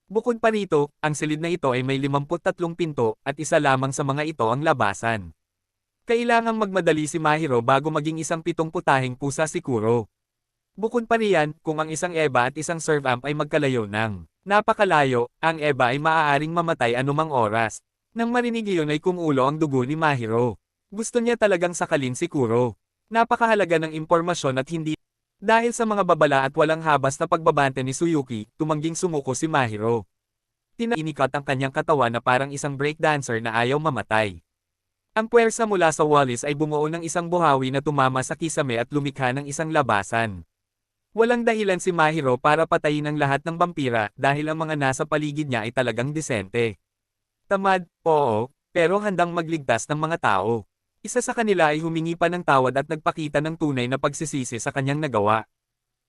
A: Bukod pa rito, ang silid na ito ay may 53 pinto, at isa lamang sa mga ito ang labasan. Kailangang magmadali si Mahiro bago maging isang pitong putahing pusa si Kuro. Bukod pa riyan, kung ang isang Eva at isang Serve Amp ay magkalayo ng napakalayo, ang Eva ay maaaring mamatay anumang oras. Nang marinig iyon ay kumulo ang dugo ni Mahiro. Gusto niya talagang sakalin si Kuro. Napakahalaga ng impormasyon at hindi. Dahil sa mga babala at walang habas na pagbabante ni Tsuyuki, tumangging sumuko si Mahiro. Inikat ang kanyang katawan na parang isang breakdancer na ayaw mamatay. Ang puwersa mula sa walis ay bumuo ng isang buhawi na tumama sa kisame at lumikha ng isang labasan. Walang dahilan si Mahiro para patayin ang lahat ng vampira dahil ang mga nasa paligid niya ay talagang disente. Tamad, oo, pero handang magligtas ng mga tao. Isa sa kanila ay humingi pa ng tawad at nagpakita ng tunay na pagsisisi sa kanyang nagawa.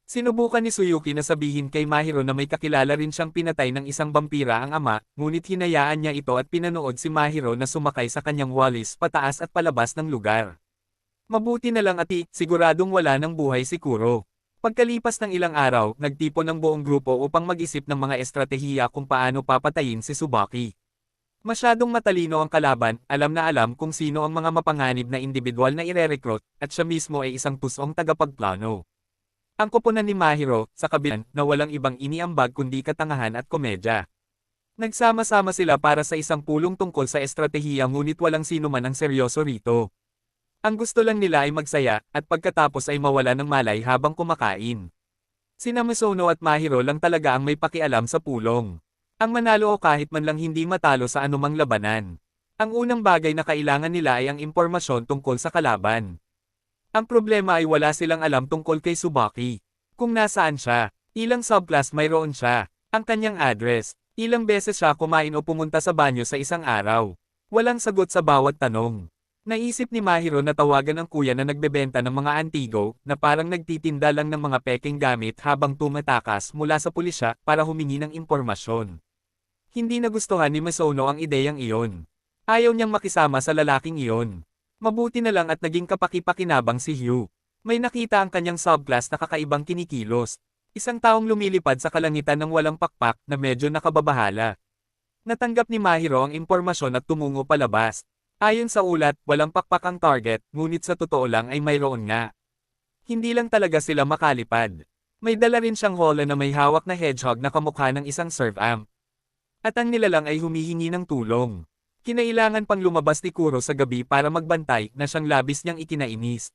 A: Sinubukan ni Tsuyuki na sabihin kay Mahiro na may kakilala rin siyang pinatay ng isang vampira ang ama, ngunit hinayaan niya ito at pinanood si Mahiro na sumakay sa kanyang walis pataas at palabas ng lugar. Mabuti na lang at siguradong wala ng buhay si Kuro. Pagkalipas ng ilang araw, nagtipon ng buong grupo upang mag-isip ng mga estratehiya kung paano papatayin si Tsubaki. Masyadong matalino ang kalaban, alam na alam kung sino ang mga mapanganib na individual na ire-recruit, at siya mismo ay isang pusong tagapagplano. Ang koponan ni Mahiro, sa kabilang, na walang ibang iniambag kundi katangahan at komedya. Nagsama-sama sila para sa isang pulong tungkol sa estratehiya ngunit walang sino man ang seryoso rito. Ang gusto lang nila ay magsaya, at pagkatapos ay mawala ng malay habang kumakain. Sina Misono at Mahiro lang talaga ang may pakialam sa pulong. Ang manalo o kahit man lang hindi matalo sa anumang labanan. Ang unang bagay na kailangan nila ay ang impormasyon tungkol sa kalaban. Ang problema ay wala silang alam tungkol kay Tsubaki. Kung nasaan siya, ilang subclass mayroon siya, ang kanyang address, ilang beses siya kumain o pumunta sa banyo sa isang araw. Walang sagot sa bawat tanong. Naisip ni Mahiro na tawagan ang kuya na nagbebenta ng mga antigo, na parang nagtitinda lang ng mga peking gamit habang tumatakas mula sa pulisya para humingi ng impormasyon. Hindi nagustuhan ni Misono ang ideyang iyon. Ayaw niyang makisama sa lalaking iyon. Mabuti na lang at naging kapaki-pakinabang si Hugh. May nakita ang kanyang subclass na kakaibang kinikilos. Isang taong lumilipad sa kalangitan ng walang pakpak na medyo nakababahala. Natanggap ni Mahiro ang impormasyon at tumungo palabas. Ayon sa ulat, walang pakpak ang target, ngunit sa totoo lang ay mayroon nga. Hindi lang talaga sila makalipad. May dala rin siyang hola na may hawak na hedgehog na kamukha ng isang Serve Amp. At ang nilalang ay humihingi ng tulong. Kinailangan pang lumabas ni Kuro sa gabi para magbantay na siyang labis niyang ikinainis.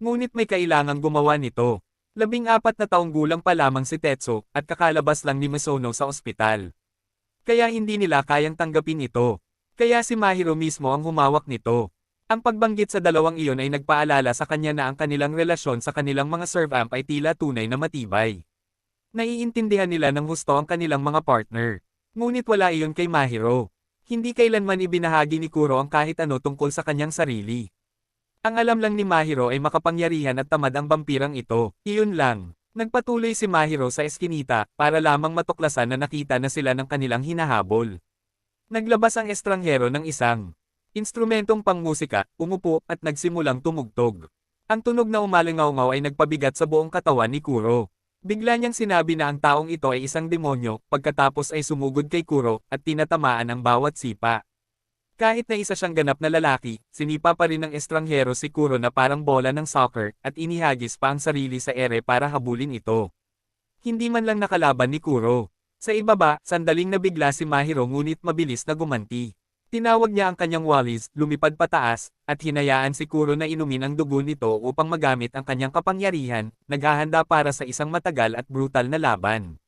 A: Ngunit may kailangang gumawa nito. 14 na taong gulang pa lamang si Tetsu at kakalabas lang ni Misono sa ospital. Kaya hindi nila kayang tanggapin ito. Kaya si Mahiro mismo ang humawak nito. Ang pagbanggit sa dalawang iyon ay nagpaalala sa kanya na ang kanilang relasyon sa kanilang mga Serve Amp ay tila tunay na matibay. Naiintindihan nila ng husto ang kanilang mga partner. Ngunit wala iyon kay Mahiro. Hindi kailanman ibinahagi ni Kuro ang kahit ano tungkol sa kanyang sarili. Ang alam lang ni Mahiro ay makapangyarihan at tamad ang vampirang ito. Iyon lang. Nagpatuloy si Mahiro sa eskinita para lamang matuklasan na nakita na sila ng kanilang hinahabol. Naglabas ang estranghero ng isang instrumentong pangmusika, umupo at nagsimulang tumugtog. Ang tunog na umalingaw-ngaw ay nagpabigat sa buong katawan ni Kuro. Bigla niyang sinabi na ang taong ito ay isang demonyo, pagkatapos ay sumugod kay Kuro, at tinatamaan ang bawat sipa. Kahit na isa siyang ganap na lalaki, sinipa pa rin ng estranghero si Kuro na parang bola ng soccer, at inihagis pa ang sarili sa ere para habulin ito. Hindi man lang nakalaban ni Kuro. Sa ibaba, sandaling nabigla si Mahiro ngunit mabilis na gumanti. Tinawag niya ang kanyang walis, lumipad pataas, at hinayaan si Kuro na inumin ang dugo nito upang magamit ang kanyang kapangyarihan, naghahanda para sa isang matagal at brutal na laban.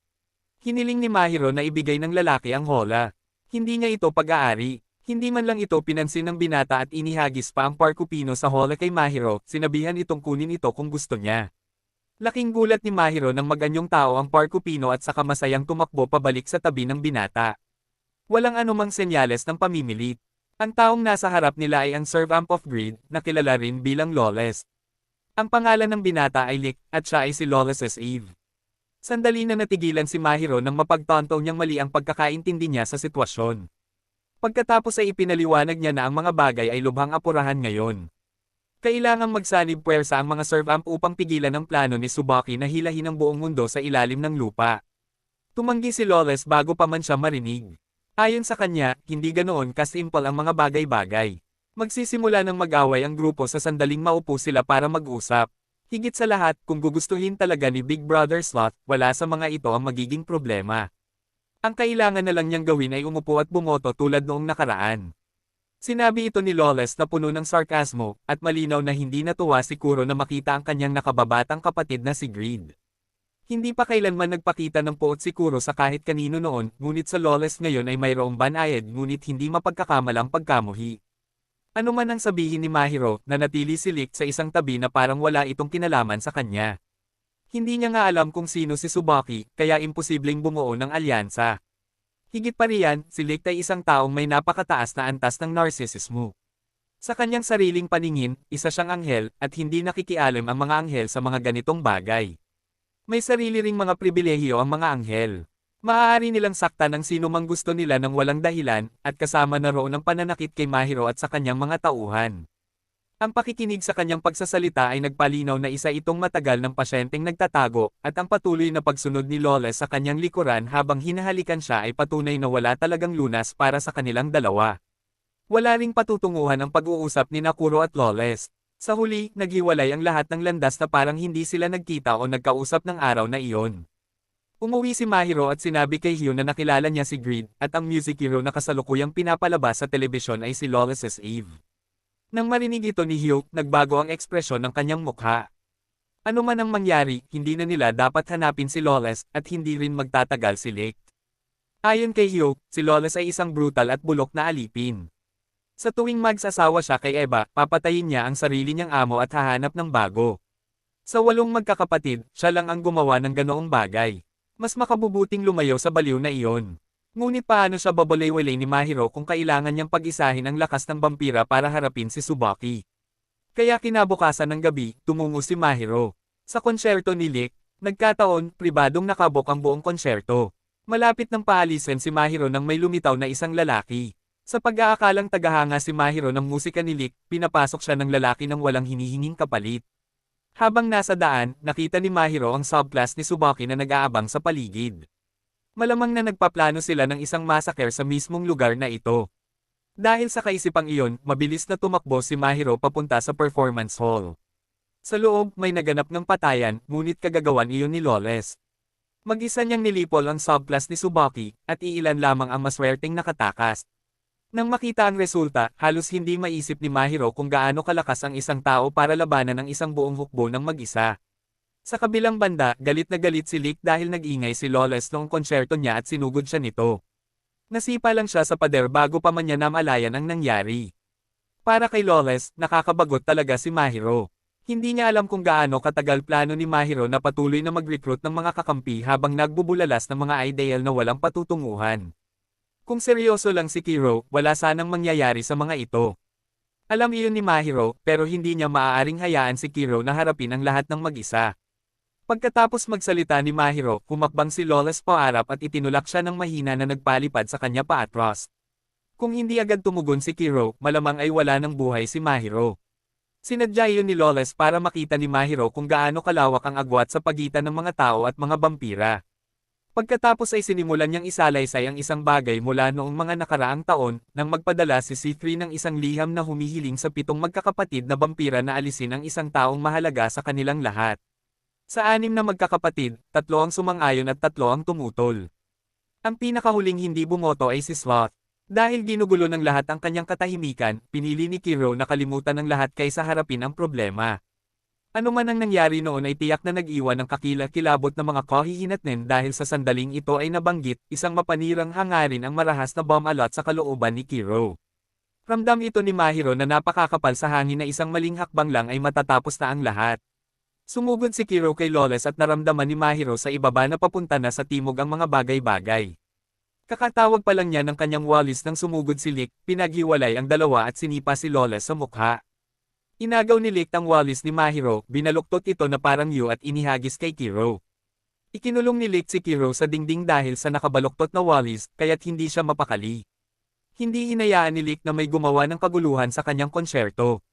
A: Hiniling ni Mahiro na ibigay ng lalaki ang hola. Hindi niya ito pag-aari. Hindi man lang ito pinansin ng binata at inihagis pa ang parkupino sa hola kay Mahiro, sinabihan itong kunin ito kung gusto niya. Laking gulat ni Mahiro nang maganyong tao ang parkupino at saka masayang tumakbo pabalik sa tabi ng binata. Walang anumang senyales ng pamimilit. Ang taong nasa harap nila ay ang Serve Amp of Greed, na kilala rin bilang Lawless. Ang pangalan ng binata ay Lick, at siya ay si Lawless's Eve. Sandali na natigilan si Mahiro nang mapagtanto niyang mali ang pagkakaintindi niya sa sitwasyon. Pagkatapos ay ipinaliwanag niya na ang mga bagay ay lubhang apurahan ngayon. Kailangang magsanib puwersa ang mga servamp upang pigilan ang plano ni Tsubaki na hilahin ang buong mundo sa ilalim ng lupa. Tumanggi si Lawless bago pa man siya marinig. Ayon sa kanya, hindi ganoon kasimple ang mga bagay-bagay. Magsisimula ng mag-away ang grupo sa sandaling maupo sila para mag-usap. Higit sa lahat, kung gugustuhin talaga ni Big Brother Sloth, wala sa mga ito ang magiging problema. Ang kailangan na lang niyang gawin ay umupo at bumoto tulad noong nakaraan. Sinabi ito ni Lawless na puno ng sarkasmo, at malinaw na hindi natuwa si Kuro na makita ang kanyang nakababatang kapatid na si Greed. Hindi pa kailanman nagpakita ng poot si Kuro sa kahit kanino noon, ngunit sa Lawless ngayon ay mayroong banayad ngunit hindi mapagkakamalang pagkamuhi. Ano man ang sabihin ni Mahiro, nanatili si Lick sa isang tabi na parang wala itong kinalaman sa kanya. Hindi niya nga alam kung sino si Tsubaki, kaya imposibleng bumuo ng alyansa. Higit pa riyan, si Lick ay isang taong may napakataas na antas ng narcissismo. Sa kanyang sariling paningin, isa siyang anghel, at hindi nakikialam ang mga anghel sa mga ganitong bagay. May sarili ring mga pribilehiyo ang mga anghel. Maaari nilang saktan ang sino mang gusto nila ng walang dahilan, at kasama na roon ang pananakit kay Mahiro at sa kanyang mga tauhan. Ang pakikinig sa kanyang pagsasalita ay nagpalinaw na isa itong matagal ng pasyenteng nagtatago, at ang patuloy na pagsunod ni Lawless sa kanyang likuran habang hinahalikan siya ay patunay na wala talagang lunas para sa kanilang dalawa. Wala ring patutunguhan ang pag-uusap ni Kuro at Lawless. Sa huli, naghiwalay ang lahat ng landas na parang hindi sila nagkita o nagkausap ng araw na iyon. Umuwi si Mahiro at sinabi kay Hyo na nakilala niya si Greed, at ang music hero na kasalukuyang pinapalabas sa telebisyon ay si Lawless's Eve. Nang marinig ito ni Hyo, nagbago ang ekspresyon ng kanyang mukha. Ano man ang mangyari, hindi na nila dapat hanapin si Lawless, at hindi rin magtatagal si Lick. Ayon kay Hyo, si Lawless ay isang brutal at bulok na alipin. Sa tuwing magsasawa siya kay Eva, papatayin niya ang sarili niyang amo at hahanap ng bago. Sa 8 magkakapatid, siya lang ang gumawa ng ganoong bagay. Mas makabubuting lumayo sa baliw na iyon. Ngunit paano siya babalay-walay ni Mahiro kung kailangan niyang pag-isahin ang lakas ng vampira para harapin si Tsubaki? Kaya kinabukasan ng gabi, tumungo si Mahiro. Sa konsyerto ni Lick, nagkataon, pribadong nakabok ang buong konsyerto. Malapit ng paalisin si Mahiro nang may lumitaw na isang lalaki. Sa pag-aakalang tagahanga si Mahiro ng musika ni Lick, pinapasok siya ng lalaki ng walang hinihinging kapalit. Habang nasa daan, nakita ni Mahiro ang subclass ni Tsubaki na nag-aabang sa paligid. Malamang na nagpaplano sila ng isang massacre sa mismong lugar na ito. Dahil sa kaisipang iyon, mabilis na tumakbo si Mahiro papunta sa performance hall. Sa loob, may naganap ng patayan, ngunit kagagawan iyon ni Lawless. Mag-isa niyang nilipol ang subclass ni Tsubaki, at iilan lamang ang maswerteng nakatakas. Nang makita ang resulta, halos hindi maisip ni Mahiro kung gaano kalakas ang isang tao para labanan ang isang buong hukbo ng mag-isa. Sa kabilang banda, galit na galit si Lick dahil nag-ingay si Lawless noong konsyerto niya at sinugod siya nito. Nasipa lang siya sa pader bago pa man niya namalayan ang nangyari. Para kay Lawless, nakakabagot talaga si Mahiro. Hindi niya alam kung gaano katagal plano ni Mahiro na patuloy na mag-recruit ng mga kakampi habang nagbubulalas ng mga ideal na walang patutunguhan. Kung seryoso lang si Kiro, wala sanang mangyayari sa mga ito. Alam iyon ni Mahiro, pero hindi niya maaaring hayaan si Kiro na harapin ang lahat ng mag-isa. Pagkatapos magsalita ni Mahiro, humakbang si Lawless paarap at itinulak siya ng mahina na nagpalipad sa kanya paatras. Kung hindi agad tumugon si Kiro, malamang ay wala ng buhay si Mahiro. Sinadya iyon ni Lawless para makita ni Mahiro kung gaano kalawak ang agwat sa pagitan ng mga tao at mga vampira. Pagkatapos ay sinimulan niyang isalaysay ang isang bagay mula noong mga nakaraang taon, nang magpadala si C3 ng isang liham na humihiling sa 7 magkakapatid na vampira na alisin ang isang taong mahalaga sa kanilang lahat. Sa 6 na magkakapatid, 3 ang sumang-ayon at 3 ang tumutol. Ang pinakahuling hindi bumoto ay si Sloth. Dahil ginugulo ng lahat ang kanyang katahimikan, pinili ni Kiro na kalimutan ng lahat kaysa harapin ang problema. Ano man ang nangyari noon ay tiyak na nag-iwan ng kakilakilabot na mga kahihinatnen dahil sa sandaling ito ay nabanggit, isang mapanirang hangarin ang marahas na bomb alot sa kalooban ni Kiro. Ramdam ito ni Mahiro na napakakapal sa hangin na isang maling hakbang lang ay matatapos na ang lahat. Sumugod si Kiro kay Lawless at naramdaman ni Mahiro sa ibaba na papunta na sa timog ang mga bagay-bagay. Kakatawag pa lang niya ng kanyang walis nang sumugod si Lick, pinaghiwalay ang dalawa at sinipa si Lawless sa mukha. Inagaw ni Lick ang walis ni Mahiro, binaluktot ito na parang yu at inihagis kay Kiro. Ikinulong ni Lick si Kiro sa dingding dahil sa nakabaluktot na walis, kaya't hindi siya mapakali. Hindi hinayaan ni Lick na may gumawa ng kaguluhan sa kanyang konsyerto.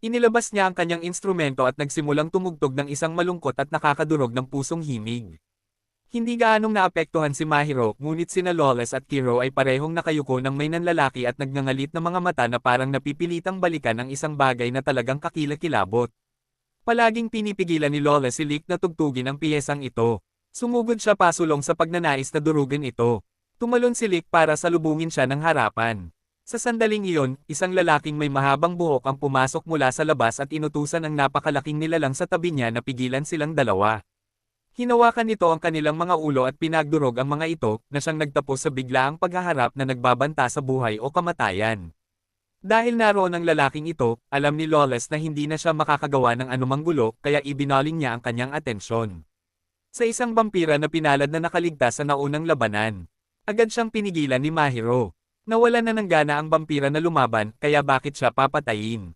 A: Inilabas niya ang kanyang instrumento at nagsimulang tumugtog ng isang malungkot at nakakadurog ng pusong himig. Hindi gaanong naapektuhan si Mahiro, ngunit sina Lawless at Kiro ay parehong nakayuko ng may nanlalaki at nagngangalit na mga mata na parang napipilitang balikan ang isang bagay na talagang kakilakilabot. Palaging pinipigilan ni Lawless si Lick na tugtugin ang piyesang ito. Sumugod siya pasulong sa pagnanais na durugin ito. Tumalon si Lick para salubungin siya ng harapan. Sa sandaling iyon, isang lalaking may mahabang buhok ang pumasok mula sa labas at inutusan ang napakalaking nilalang sa tabi niya na pigilan silang dalawa. Hinawakan nito ang kanilang mga ulo at pinagdurog ang mga ito, na siyang nagtapos sa biglaang paghaharap na nagbabanta sa buhay o kamatayan. Dahil naroon ang lalaking ito, alam ni Lawless na hindi na siya makakagawa ng anumang gulo, kaya ibinaling niya ang kanyang atensyon sa isang vampira na pinalad na nakaligtas sa naunang labanan. Agad siyang pinigilan ni Mahiro. Nawala na ng gana ang vampira na lumaban, kaya bakit siya papatayin?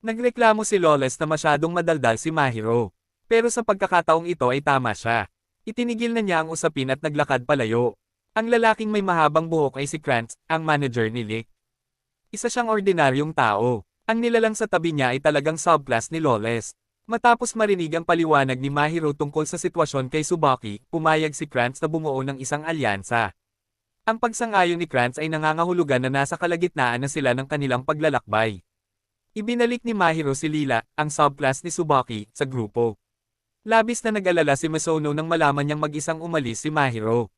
A: Nagreklamo si Lawless na masyadong madaldal si Mahiro. Pero sa pagkakataong ito ay tama siya. Itinigil na niya ang usapin at naglakad palayo. Ang lalaking may mahabang buhok ay si Krantz, ang manager ni Lick. Isa siyang ordinaryong tao. Ang nilalang sa tabi niya ay talagang subclass ni Lawless. Matapos marinig ang paliwanag ni Mahiro tungkol sa sitwasyon kay Tsubaki, pumayag si Krantz na bumuo ng isang alyansa. Ang pagsang-ayon ni Krantz ay nangangahulugan na nasa kalagitnaan na sila ng kanilang paglalakbay. Ibinalik ni Mahiro si Lila, ang subclass ni Tsubaki, sa grupo. Labis na nag-alala si Misono nang malaman niyang mag-isang umalis si Mahiro.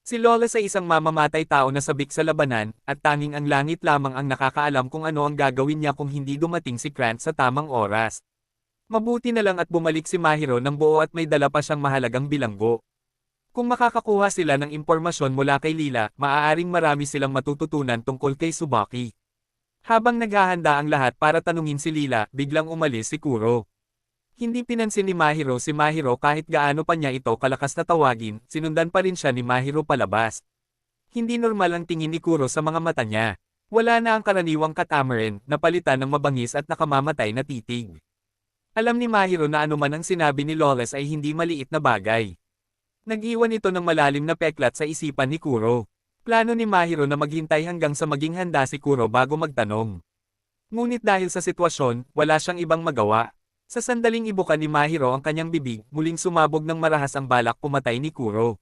A: Si Lawless ay isang mamamatay tao na sabik sa labanan, at tanging ang langit lamang ang nakakaalam kung ano ang gagawin niya kung hindi dumating si Krantz sa tamang oras. Mabuti na lang at bumalik si Mahiro ng buo at may dala pa siyang mahalagang bilanggo. Kung makakakuha sila ng impormasyon mula kay Lila, maaaring marami silang matututunan tungkol kay Tsubaki. Habang naghahanda ang lahat para tanungin si Lila, biglang umalis si Kuro. Hindi pinansin ni Mahiro si Mahiro kahit gaano pa niya ito kalakas na tawagin, sinundan pa rin siya ni Mahiro palabas. Hindi normal ang tingin ni Kuro sa mga mata niya. Wala na ang karaniwang katamarin, napalitan ng mabangis at nakamamatay na titig. Alam ni Mahiro na anuman ang sinabi ni Lawless ay hindi maliit na bagay. Nag-iwan ito ng malalim na peklat sa isipan ni Kuro. Plano ni Mahiro na maghintay hanggang sa maging handa si Kuro bago magtanong. Ngunit dahil sa sitwasyon, wala siyang ibang magawa. Sa sandaling ibuka ni Mahiro ang kanyang bibig, muling sumabog ng marahas ang balak pumatay ni Kuro.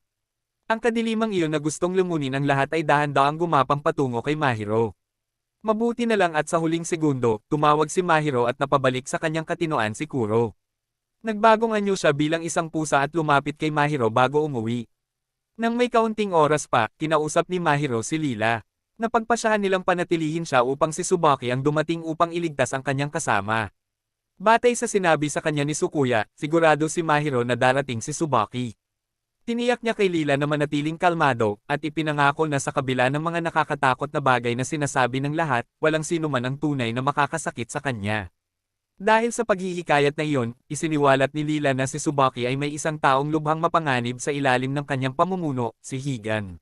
A: Ang kadilimang iyon na gustong lumunin ang lahat ay dahan-dahang gumapang patungo kay Mahiro. Mabuti na lang at sa huling segundo, tumawag si Mahiro at napabalik sa kanyang katinoan si Kuro. Nagbagong anyo siya bilang isang pusa at lumapit kay Mahiro bago umuwi. Nang may kaunting oras pa, kinausap ni Mahiro si Lila. Napagpasyahan nilang panatilihin siya upang si Tsubaki ang dumating upang iligtas ang kanyang kasama. Batay sa sinabi sa kanya ni Tsukuya, sigurado si Mahiro na darating si Tsubaki. Tiniyak niya kay Lila na manatiling kalmado, at ipinangako na sa kabila ng mga nakakatakot na bagay na sinasabi ng lahat, walang sino man ang tunay na makakasakit sa kanya. Dahil sa paghihikayat na iyon, isiniwalat ni Lila na si Tsubaki ay may isang taong lubhang mapanganib sa ilalim ng kanyang pamumuno, si Higan.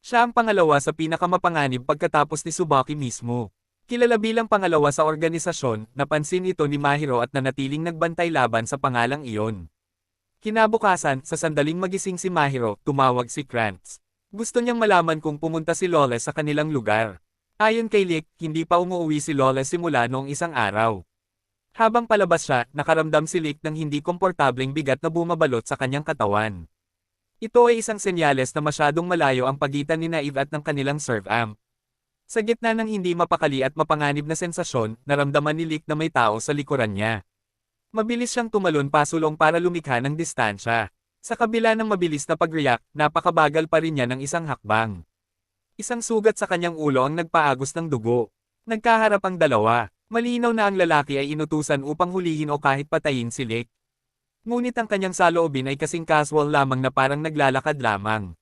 A: Siya ang pangalawa sa pinakamapanganib pagkatapos ni Tsubaki mismo. Kilala bilang pangalawa sa organisasyon, napansin ito ni Mahiro at nanatiling nagbantay laban sa pangalang iyon. Kinabukasan, sa sandaling magising si Mahiro, tumawag si Krantz. Gusto niyang malaman kung pumunta si Lawless sa kanilang lugar. Ayon kay Lick, hindi pa umuwi si Lawless simula noong isang araw. Habang palabas siya, nakaramdam si Lick ng hindi komportableng bigat na bumabalot sa kanyang katawan. Ito ay isang senyales na masyadong malayo ang pagitan ni Naive at ng kanilang serve amp. Sa gitna ng hindi mapakali at mapanganib na sensasyon, naramdaman ni Lick na may tao sa likuran niya. Mabilis siyang tumalon pasulong para lumikha ng distansya. Sa kabila ng mabilis na pag-react, napakabagal pa rin niya ng isang hakbang. Isang sugat sa kanyang ulo ang nagpaagos ng dugo. Nagkaharap ang dalawa. Malinaw na ang lalaki ay inutusan upang hulihin o kahit patayin si Lick. Ngunit ang kanyang saloobin ay kasing casual lamang na parang naglalakad lamang.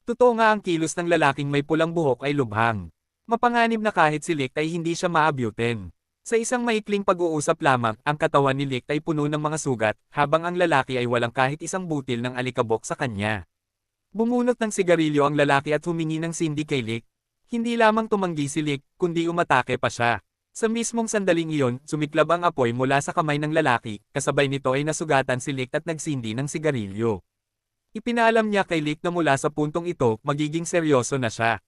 A: Totoo nga ang kilos ng lalaking may pulang buhok ay lubhang. Mapanganib na kahit si Lick ay hindi siya maabutin. Sa isang maikling pag-uusap lamang, ang katawan ni Lick ay puno ng mga sugat, habang ang lalaki ay walang kahit isang butil ng alikabok sa kanya. Bumunot ng sigarilyo ang lalaki at humingi ng sindi kay Lick. Hindi lamang tumanggi si Lick, kundi umatake pa siya. Sa mismong sandaling iyon, sumiklab ang apoy mula sa kamay ng lalaki, kasabay nito ay nasugatan si Lick at nagsindi ng sigarilyo. Ipinaalam niya kay Lick na mula sa puntong ito, magiging seryoso na siya.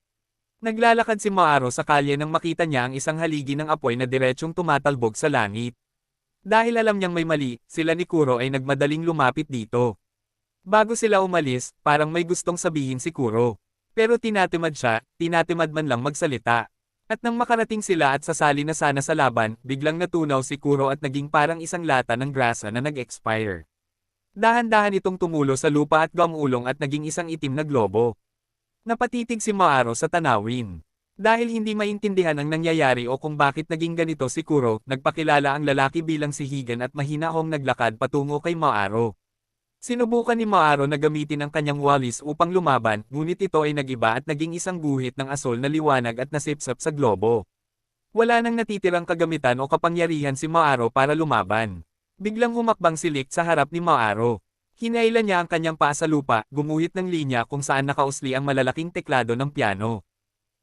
A: Naglalakad si Maaro sa kalye nang makita niya ang isang haligi ng apoy na diretsyong tumatalbog sa langit. Dahil alam niyang may mali, sila ni Kuro ay nagmadaling lumapit dito. Bago sila umalis, parang may gustong sabihin si Kuro. Pero tinatimad siya, tinatimad man lang magsalita. At nang makarating sila at sasali na sana sa laban, biglang natunaw si Kuro at naging parang isang lata ng grasa na nag-expire. Dahan-dahan itong tumulo sa lupa at gumulong at naging isang itim na globo. Napatitig si Maaro sa tanawin. Dahil hindi maintindihan ang nangyayari o kung bakit naging ganito si Kuro, nagpakilala ang lalaki bilang si Higan at mahinahong naglakad patungo kay Maaro. Sinubukan ni Maaro na gamitin ang kanyang walis upang lumaban, ngunit ito ay nagiba at naging isang guhit ng asol na liwanag at nasipsap sa globo. Wala nang natitirang kagamitan o kapangyarihan si Maaro para lumaban. Biglang humakbang si Lick sa harap ni Maaro. Hinailan niya ang kanyang paa sa lupa, gumuhit ng linya kung saan nakausli ang malalaking teklado ng piano.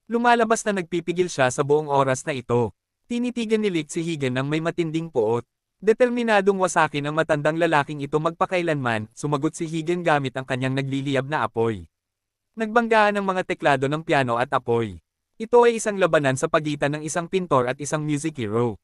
A: Lumalabas na nagpipigil siya sa buong oras na ito. Tinitigan ni Lick si Higan ng may matinding puot. Determinadong wasakin ang matandang lalaking ito magpakailanman, sumagot si Higan gamit ang kanyang nagliliyab na apoy. Nagbanggaan ang mga teklado ng piano at apoy. Ito ay isang labanan sa pagitan ng isang pintor at isang music hero.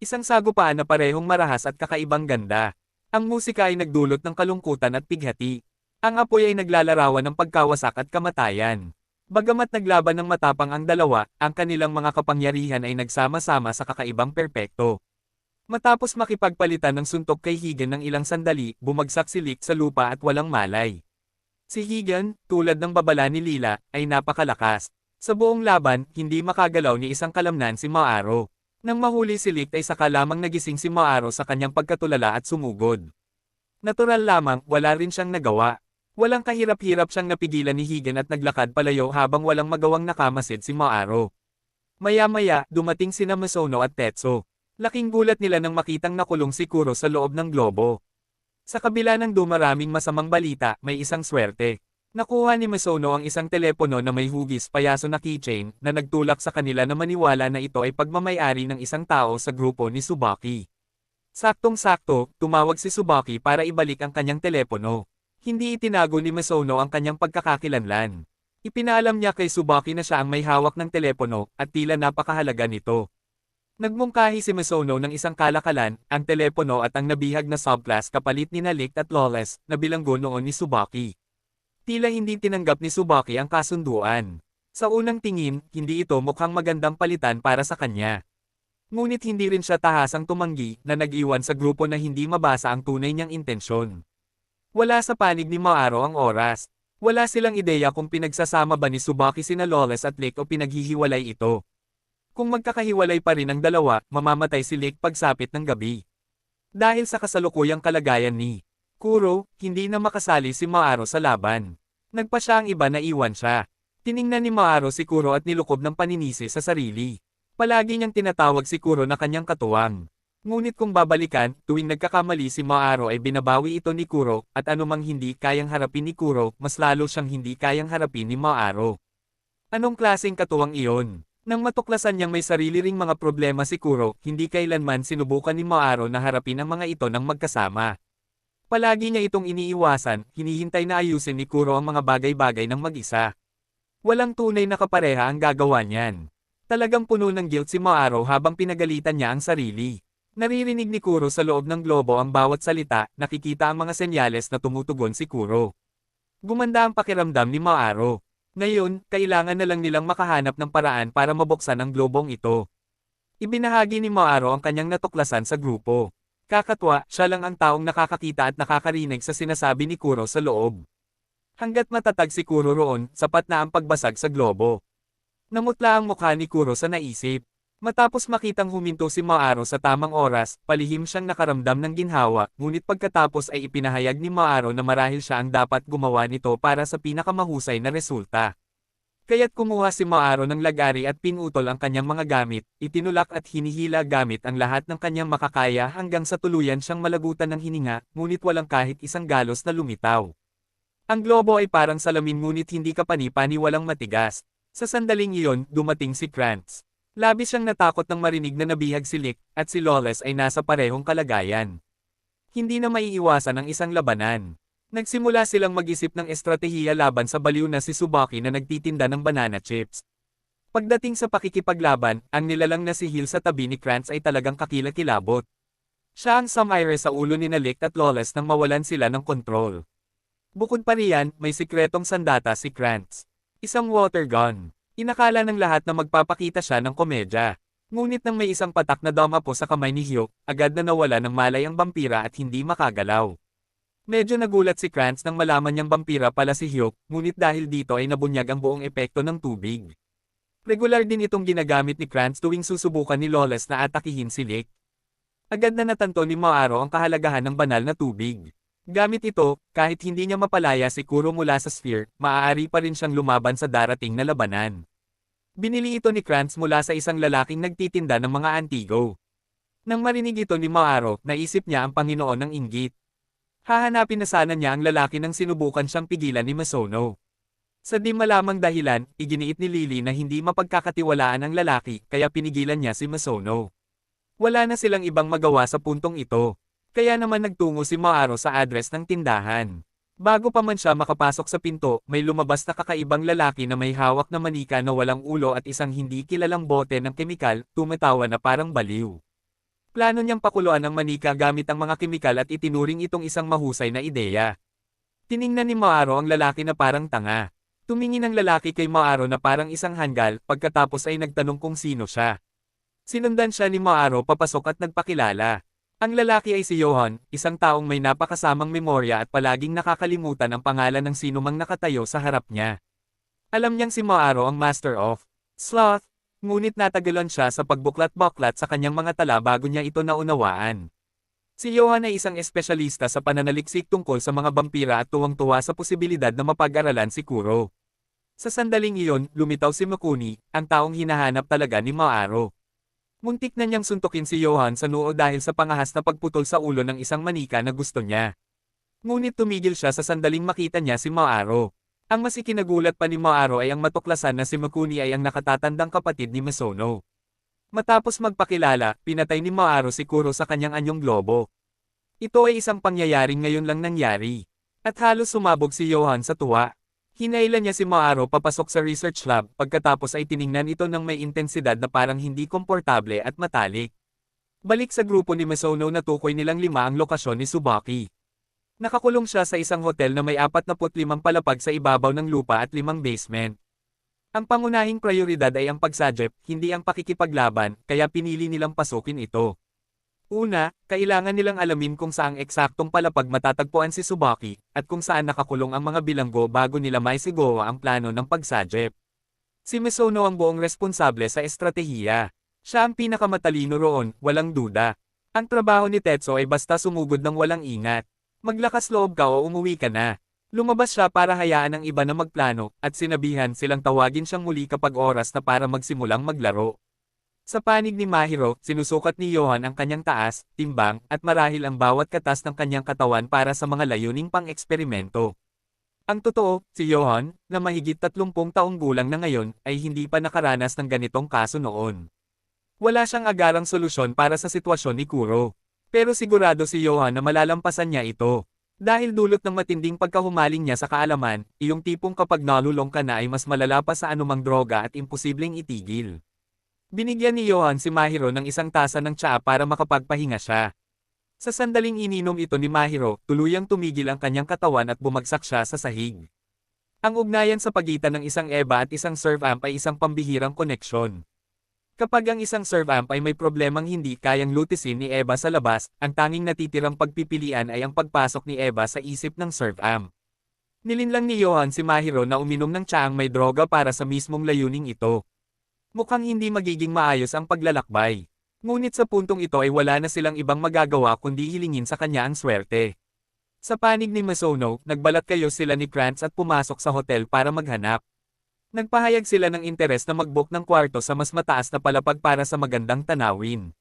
A: Isang sagupaan na parehong marahas at kakaibang ganda. Ang musika ay nagdulot ng kalungkutan at pighati. Ang apoy ay naglalarawan ng pagkawasak at kamatayan. Bagamat naglaban ng matapang ang dalawa, ang kanilang mga kapangyarihan ay nagsama-sama sa kakaibang perpekto. Matapos makipagpalitan ng suntok kay Higan ng ilang sandali, bumagsak si Lick sa lupa at walang malay. Si Higan, tulad ng babala ni Lila, ay napakalakas. Sa buong laban, hindi makagalaw ni isang kalamnan si Maaro. Nang mahuli si Lick ay saka lamang nagising si Maaro sa kanyang pagkatulala at sumugod. Natural lamang, wala rin siyang nagawa. Walang kahirap-hirap siyang napigilan ni Higan at naglakad palayo habang walang magawang nakamasid si Maaro. Maya-maya, dumating sina Misono at Tetsu. Laking gulat nila nang makitang nakulong si Kuro sa loob ng globo. Sa kabila ng dumaraming masamang balita, may isang swerte. Nakuha ni Misono ang isang telepono na may hugis payaso na keychain na nagtulak sa kanila na maniwala na ito ay pagmamayari ng isang tao sa grupo ni Tsubaki. Saktong-sakto, tumawag si Tsubaki para ibalik ang kanyang telepono. Hindi itinago ni Misono ang kanyang pagkakakilanlan. Ipinaalam niya kay Tsubaki na siya ang may hawak ng telepono at tila napakahalaga nito. Nagmungkahi si Misono ng isang kalakalan, ang telepono at ang nabihag na subclass kapalit ni Lick at Lawless, na bilanggo noon ni Tsubaki. Tila hindi tinanggap ni Tsubaki ang kasunduan. Sa unang tingin, hindi ito mukhang magandang palitan para sa kanya. Ngunit hindi rin siya tahasang tumanggi na nag-iwan sa grupo na hindi mabasa ang tunay niyang intensyon. Wala sa panig ni Maaro ang oras. Wala silang ideya kung pinagsasama ba ni Tsubaki sina Lawless at Lick o pinaghihiwalay ito. Kung magkakahiwalay pa rin ang dalawa, mamamatay si Lick pagsapit ng gabi. Dahil sa kasalukuyang kalagayan ni Kuro, hindi na makasali si Maaro sa laban. Nagpa siya ang iba na iwan siya. Tiningnan ni Maaro si Kuro at nilukob ng paninisi sa sarili. Palagi niyang tinatawag si Kuro na kanyang katuwang. Ngunit kung babalikan, tuwing nagkakamali si Maaro ay binabawi ito ni Kuro, at anumang hindi kayang harapin ni Kuro, mas lalo siyang hindi kayang harapin ni Maaro. Anong klaseng katuwang iyon? Nang matuklasan niyang may sarili ring mga problema si Kuro, hindi kailanman sinubukan ni Maaro na harapin ang mga ito ng magkasama. Palagi niya itong iniiwasan, hinihintay na ayusin ni Kuro ang mga bagay-bagay ng mag-isa. Walang tunay na kapareha ang gagawa niyan. Talagang puno ng guilt si Maaro habang pinagalitan niya ang sarili. Naririnig ni Kuro sa loob ng globo ang bawat salita, nakikita ang mga senyales na tumutugon si Kuro. Gumanda ang pakiramdam ni Maaro. Ngayon, kailangan na lang nilang makahanap ng paraan para mabuksan ang globong ito. Ibinahagi ni Maaro ang kanyang natuklasan sa grupo. Kakatwa, siya lang ang taong nakakakita at nakakarinig sa sinasabi ni Kuro sa loob. Hanggat matatag si Kuro roon, sapat na ang pagbasag sa globo. Namutla ang mukha ni Kuro sa naisip. Matapos makitang huminto si Maaro sa tamang oras, palihim siyang nakaramdam ng ginhawa, ngunit pagkatapos ay ipinahayag ni Maaro na marahil siya ang dapat gumawa nito para sa pinakamahusay na resulta. Kaya't kumuha si Maaro ng lagari at pinutol ang kanyang mga gamit, itinulak at hinihila gamit ang lahat ng kanyang makakaya hanggang sa tuluyan siyang malagutan ng hininga, ngunit walang kahit isang galos na lumitaw. Ang globo ay parang salamin ngunit hindi kapani-pani walang matigas. Sa sandaling iyon, dumating si Krantz. Labis siyang natakot nang marinig na nabihag si Lick, at si Lawless ay nasa parehong kalagayan. Hindi na maiiwasan ang isang labanan. Nagsimula silang mag-isip ng estratehiya laban sa baliw na si Tsubaki na nagtitinda ng banana chips. Pagdating sa pakikipaglaban, ang nilalang na si Hill sa tabi ni Krantz ay talagang kakilakilabot. Siya ang sumire sa ulo ni Licht at Lawless nang mawalan sila ng kontrol. Bukod pa riyan, may sikretong sandata si Krantz. Isang water gun. Inakala ng lahat na magpapakita siya ng komedya. Ngunit nang may isang patak na damapo sa kamay ni Hyuk, agad na nawala ng malay ang vampira at hindi makagalaw. Medyo nagulat si Krantz nang malaman niyang vampira pala si Hyuk, ngunit dahil dito ay nabunyag ang buong epekto ng tubig. Regular din itong ginagamit ni Krantz tuwing susubukan ni Lawless na atakihin si Licht. Agad na natanto ni Maaro ang kahalagahan ng banal na tubig. Gamit ito, kahit hindi niya mapalaya si Kuro mula sa sphere, maaari pa rin siyang lumaban sa darating na labanan. Binili ito ni Krantz mula sa isang lalaking nagtitinda ng mga antigo. Nang marinig ito ni Maaro, naisip niya ang Panginoon ng inggit. Hahanapin na sana niya ang lalaki nang sinubukan siyang pigilan ni Misono. Sa di malamang dahilan, iginiit ni Lily na hindi mapagkakatiwalaan ang lalaki, kaya pinigilan niya si Misono. Wala na silang ibang magawa sa puntong ito. Kaya naman nagtungo si Maaro sa address ng tindahan. Bago pa man siya makapasok sa pinto, may lumabas na kakaibang lalaki na may hawak na manika na walang ulo at isang hindi kilalang bote ng kemikal, tumatawa na parang baliw. Plano niyang pakuluan ang manika gamit ang mga kemikal at itinuring itong isang mahusay na ideya. Tiningnan ni Maaro ang lalaki na parang tanga. Tumingin ang lalaki kay Maaro na parang isang hanggal, pagkatapos ay nagtanong kung sino siya. Sinundan siya ni Maaro papasok at nagpakilala. Ang lalaki ay si Johan, isang taong may napakasamang memorya at palaging nakakalimutan ang pangalan ng sinumang nakatayo sa harap niya. Alam niyang si Maaro ang Master of Sloth, ngunit natagalan siya sa pagbuklat-baklat sa kanyang mga tala bago niya ito naunawaan. Si Johan ay isang espesyalista sa pananaliksik tungkol sa mga vampira at tuwang-tuwa sa posibilidad na mapag-aralan si Kuro. Sa sandaling iyon, lumitaw si Makuni, ang taong hinahanap talaga ni Maaro. Muntik na niyang suntukin si Johan sa noo dahil sa pangahas na pagputol sa ulo ng isang manika na gusto niya. Ngunit tumigil siya sa sandaling makita niya si Maaro. Ang mas ikinagulat pa ni Maaro ay ang matuklasan na si Makuni ay ang nakatatandang kapatid ni Misono. Matapos magpakilala, pinatay ni Maaro si Kuro sa kanyang anyong globo. Ito ay isang pangyayaring ngayon lang nangyari. At halos sumabog si Johan sa tuwa. Hinailan niya si Maaro papasok sa research lab, pagkatapos ay tiningnan ito ng may intensidad na parang hindi komportable at matalik. Balik sa grupo ni Misono na tukoy nilang 5 ang lokasyon ni Tsubaki. Nakakulong siya sa isang hotel na may 45 palapag sa ibabaw ng lupa at 5 basement. Ang pangunahing prioridad ay ang pagsadjep, hindi ang pakikipaglaban, kaya pinili nilang pasukin ito. Una, kailangan nilang alamin kung saang eksaktong palapag matatagpuan si Tsubaki, at kung saan nakakulong ang mga bilanggo bago nila maisigawa ang plano ng pagsadjep. Si Misono ang buong responsable sa estratehiya. Siya ang pinakamatalino roon, walang duda. Ang trabaho ni Tetsuo ay basta sumugod ng walang ingat. Maglakas loob ka o umuwi ka na. Lumabas siya para hayaan ang iba na magplano, at sinabihan silang tawagin siyang muli kapag oras na para magsimulang maglaro. Sa panig ni Mahiro, sinusukat ni Johan ang kanyang taas, timbang, at marahil ang bawat katas ng kanyang katawan para sa mga layuning pang-eksperimento. Ang totoo, si Johan, na mahigit 30 taong gulang na ngayon, ay hindi pa nakaranas ng ganitong kaso noon. Wala siyang agarang solusyon para sa sitwasyon ni Kuro. Pero sigurado si Johan na malalampasan niya ito. Dahil dulot ng matinding pagkahumaling niya sa kaalaman, iyong tipong kapag nalulong ka na ay mas malala pa sa anumang droga at imposibleng itigil. Binigyan ni Johan si Mahiro ng isang tasa ng tsaa para makapagpahinga siya. Sa sandaling ininom ito ni Mahiro, tuluyang tumigil ang kanyang katawan at bumagsak siya sa sahig. Ang ugnayan sa pagitan ng isang EVA at isang serve amp ay isang pambihirang koneksyon. Kapag ang isang serve amp ay may problemang hindi kayang lutisin ni EVA sa labas, ang tanging natitirang pagpipilian ay ang pagpasok ni EVA sa isip ng serve amp. Nilinlang ni Johan si Mahiro na uminom ng tsaang may droga para sa mismong layuning ito. Mukhang hindi magiging maayos ang paglalakbay. Ngunit sa puntong ito ay wala na silang ibang magagawa kundi hilingin sa kanya ang swerte. Sa panig ni Misono, nagbalat kayo sila ni Krantz at pumasok sa hotel para maghanap. Nagpahayag sila ng interes na mag-book ng kwarto sa mas mataas na palapag para sa magandang tanawin.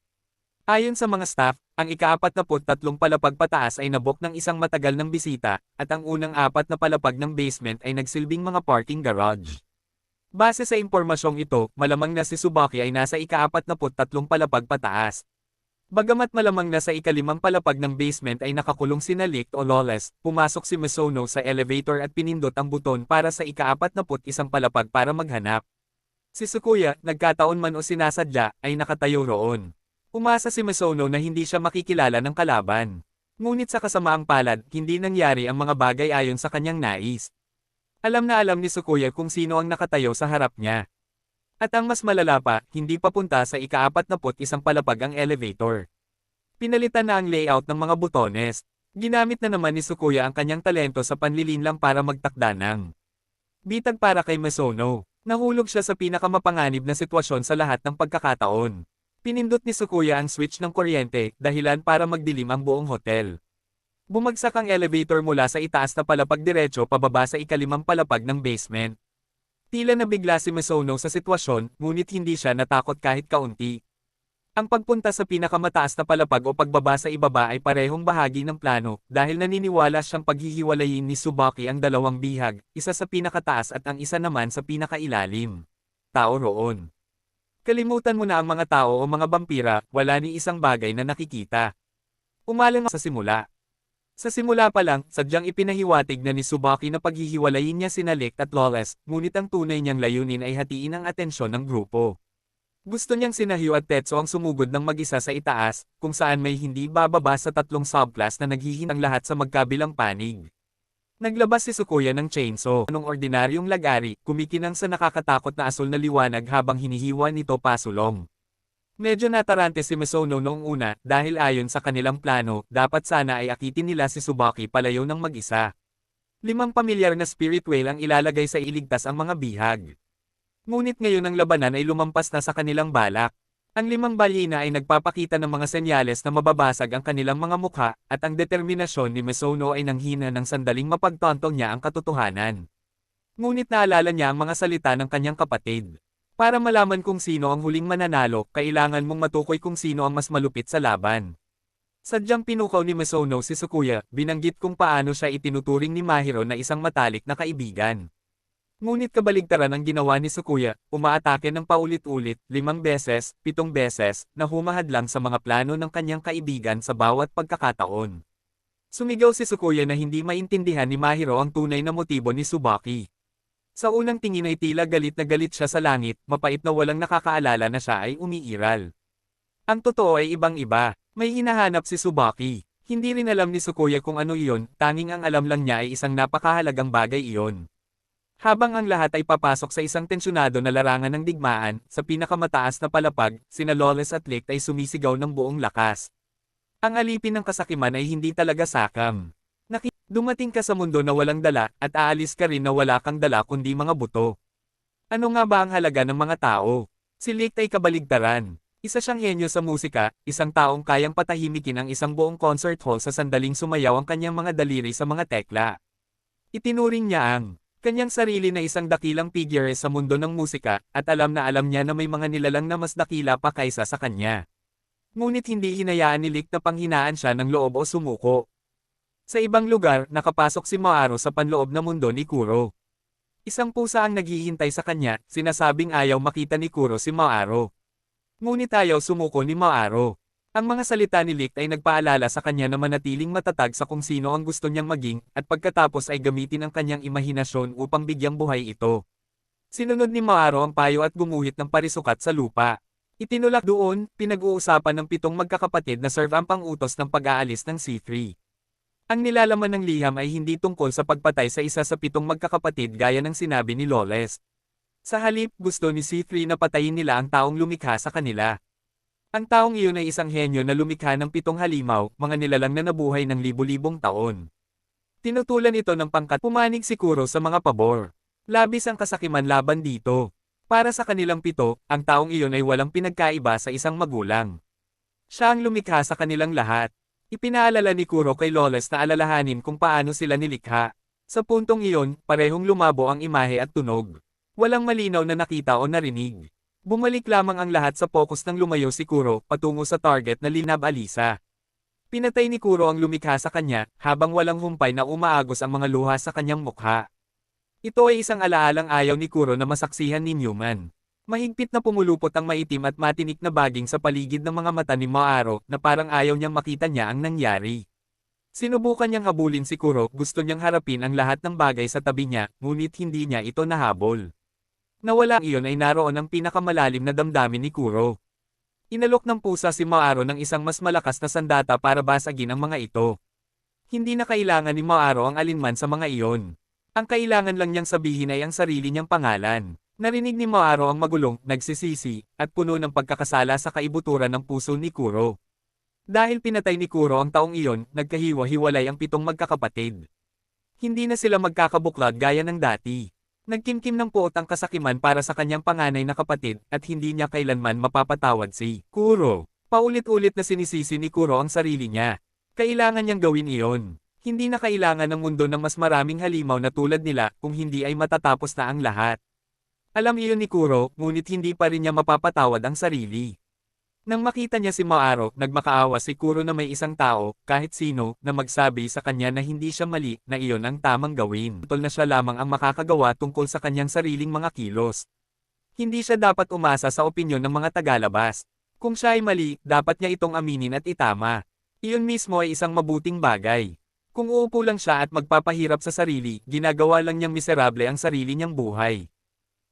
A: Ayon sa mga staff, ang ika-43 palapag pataas ay nabook ng isang matagal ng bisita, at ang unang 4 na palapag ng basement ay nagsilbing mga parking garage. Base sa impormasyong ito, malamang na si Tsubaki ay nasa ika-43 palapag pataas. Bagamat malamang na sa ika-5 palapag ng basement ay nakakulong sina Licht o Lawless, pumasok si Misono sa elevator at pinindot ang buton para sa ika-41 palapag para maghanap. Si Tsukuya, nagkataon man o sinasadya, ay nakatayo roon. Umasa si Misono na hindi siya makikilala ng kalaban. Ngunit sa kasamaang palad, hindi nangyari ang mga bagay ayon sa kanyang nais. Alam na alam ni Tsukuya kung sino ang nakatayo sa harap niya. At ang mas malala pa, hindi papunta sa ika-41 palapag ang elevator. Pinalitan na ang layout ng mga butones. Ginamit na naman ni Tsukuya ang kanyang talento sa panlilinlang para magtakda ng bitag para kay Misono. Nahulog siya sa pinakamapanganib na sitwasyon sa lahat ng pagkakataon. Pinindot ni Tsukuya ang switch ng kuryente, dahilan para magdilim ang buong hotel. Bumagsak ang elevator mula sa itaas na palapag diretso pababa sa ika-5 palapag ng basement. Tila nabigla si Misono sa sitwasyon, ngunit hindi siya natakot kahit kaunti. Ang pagpunta sa pinakamataas na palapag o pagbaba sa ibaba ay parehong bahagi ng plano, dahil naniniwala siyang paghihiwalayin ni Tsubaki ang dalawang bihag, isa sa pinakataas at ang isa naman sa pinakailalim. Tao roon. Kalimutan mo na ang mga tao o mga vampira, wala ni isang bagay na nakikita. Umalang sa simula. Sa simula pa lang, sadyang ipinahiwatig na ni Tsubaki na paghihiwalayin niya sina Licht at Lawless, ngunit ang tunay niyang layunin ay hatiin ang atensyon ng grupo. Gusto niyang sina Hyo at Tetsuo ang sumugod ng mag-isa sa itaas, kung saan may hindi bababa sa 3 subclass na naghihinang lahat sa magkabilang panig. Naglabas si Tsukuya ng chainsaw, anong ordinaryong lagari, kumikinang sa nakakatakot na asul na liwanag habang hinihiwa nito pasulong. Medyo natarante si Misono noong una, dahil ayon sa kanilang plano, dapat sana ay akitin nila si Tsubaki palayo ng mag-isa. 5 pamilyar na spirit whale ang ilalagay sa iligtas ang mga bihag. Ngunit ngayon ang labanan ay lumampas na sa kanilang balak. Ang 5 balyena ay nagpapakita ng mga senyales na mababasag ang kanilang mga mukha, at ang determinasyon ni Misono ay nanghina ng sandaling mapagtontong niya ang katotohanan. Ngunit naalala niya ang mga salita ng kanyang kapatid. Para malaman kung sino ang huling mananalo, kailangan mong matukoy kung sino ang mas malupit sa laban. Sadyang pinukaw ni Misono si Tsukuya, binanggit kung paano siya itinuturing ni Mahiro na isang matalik na kaibigan. Ngunit kabaligtaran ang ginawa ni Tsukuya, umaatake ng paulit-ulit, 5 beses, 7 beses, na humahadlang sa mga plano ng kanyang kaibigan sa bawat pagkakataon. Sumigaw si Tsukuya na hindi maintindihan ni Mahiro ang tunay na motibo ni Tsubaki. Sa unang tingin ay tila galit na galit siya sa langit, mapait na walang nakakaalala na siya ay umiiral. Ang totoo ay ibang-iba, may hinahanap si Tsubaki. Hindi rin alam ni Tsukuya kung ano iyon, tanging ang alam lang niya ay isang napakahalagang bagay iyon. Habang ang lahat ay papasok sa isang tensyonado na larangan ng digmaan, sa pinakamataas na palapag, sina Lawless at Licht ay sumisigaw ng buong lakas. Ang alipin ng kasakiman ay hindi talaga sakam. Dumating ka sa mundo na walang dala, at aalis ka rin na wala kang dala kundi mga buto. Ano nga ba ang halaga ng mga tao? Si Licht ay kabaligtaran. Isa siyang henyo sa musika, isang taong kayang patahimikin ang isang buong concert hall sa sandaling sumayaw ang kanyang mga daliri sa mga tekla. Itinuring niya ang kanyang sarili na isang dakilang figure sa mundo ng musika, at alam niya na may mga nilalang na mas dakila pa kaysa sa kanya. Ngunit hindi hinayaan ni Licht na panghinaan siya ng loob o sumuko. Sa ibang lugar, nakapasok si Maaro sa panloob na mundo ni Kuro. Isang pusa ang naghihintay sa kanya, sinasabing ayaw makita ni Kuro si Maaro. Ngunit ayaw sumuko ni Maaro. Ang mga salita ni Licht ay nagpaalala sa kanya na manatiling matatag sa kung sino ang gusto niyang maging, at pagkatapos ay gamitin ang kanyang imahinasyon upang bigyang buhay ito. Sinunod ni Maaro ang payo at gumuhit ng parisukat sa lupa. Itinulak doon, pinag-uusapan ng 7 magkakapatid na serve ang pang-utos ng pag-aalis ng C3. Ang nilalaman ng liham ay hindi tungkol sa pagpatay sa isa sa 7 magkakapatid gaya ng sinabi ni Lawless. Sa halip, gusto ni C3 na patayin nila ang taong lumikha sa kanila. Ang taong iyon ay isang henyo na lumikha ng 7 halimaw, mga nilalang na nabuhay ng libu-libong taon. Tinutulan ito ng pangkat, pumanig si Kuro sa mga pabor. Labis ang kasakiman laban dito. Para sa kanilang 7, ang taong iyon ay walang pinagkaiba sa isang magulang. Siya ang lumikha sa kanilang lahat. Ipinaalala ni Kuro kay Lawless na alalahanin kung paano sila nilikha. Sa puntong iyon, parehong lumabo ang imahe at tunog. Walang malinaw na nakita o narinig. Bumalik lamang ang lahat sa focus nang lumayo si Kuro patungo sa target na Linab Alisa. Pinatay ni Kuro ang lumikha sa kanya, habang walang humpay na umaagos ang mga luha sa kanyang mukha. Ito ay isang alaalang ayaw ni Kuro na masaksihan ni Newman. Mahigpit na pumulupot ang maitim at matinik na baging sa paligid ng mga mata ni Maaro na parang ayaw niyang makita niya ang nangyari. Sinubukan niyang habulin si Kuro, gusto niyang harapin ang lahat ng bagay sa tabi niya, ngunit hindi niya ito nahabol. Nawala ang iyon ay naroon ang pinakamalalim na damdamin ni Kuro. Inalok ng pusa si Maaro ng isang mas malakas na sandata para basagin ang mga ito. Hindi na kailangan ni Maaro ang alinman sa mga iyon. Ang kailangan lang niyang sabihin ay ang sarili niyang pangalan. Narinig ni Maaro ang magulong, nagsisisi, at puno ng pagkakasala sa kaibuturan ng puso ni Kuro. Dahil pinatay ni Kuro ang taong iyon, nagkahiwa-hiwalay ang 7 magkakapatid. Hindi na sila magkakabuklod gaya ng dati. Nagkimkim ng puot ang kasakiman para sa kanyang panganay na kapatid at hindi niya kailanman mapapatawad si Kuro. Paulit-ulit na sinisisi ni Kuro ang sarili niya. Kailangan niyang gawin iyon. Hindi na kailangan ng mundo ng mas maraming halimaw na tulad nila kung hindi ay matatapos na ang lahat. Alam iyon ni Kuro, ngunit hindi pa rin niya mapapatawad ang sarili. Nang makita niya si Maaro, nagmakaawa si Kuro na may isang tao, kahit sino, na magsabi sa kanya na hindi siya mali, na iyon ang tamang gawin. Tutol na siya lamang ang makakagawa tungkol sa kanyang sariling mga kilos. Hindi siya dapat umasa sa opinyon ng mga tagalabas. Kung siya ay mali, dapat niya itong aminin at itama. Iyon mismo ay isang mabuting bagay. Kung uupo lang siya at magpapahirap sa sarili, ginagawa lang niyang miserable ang sarili niyang buhay.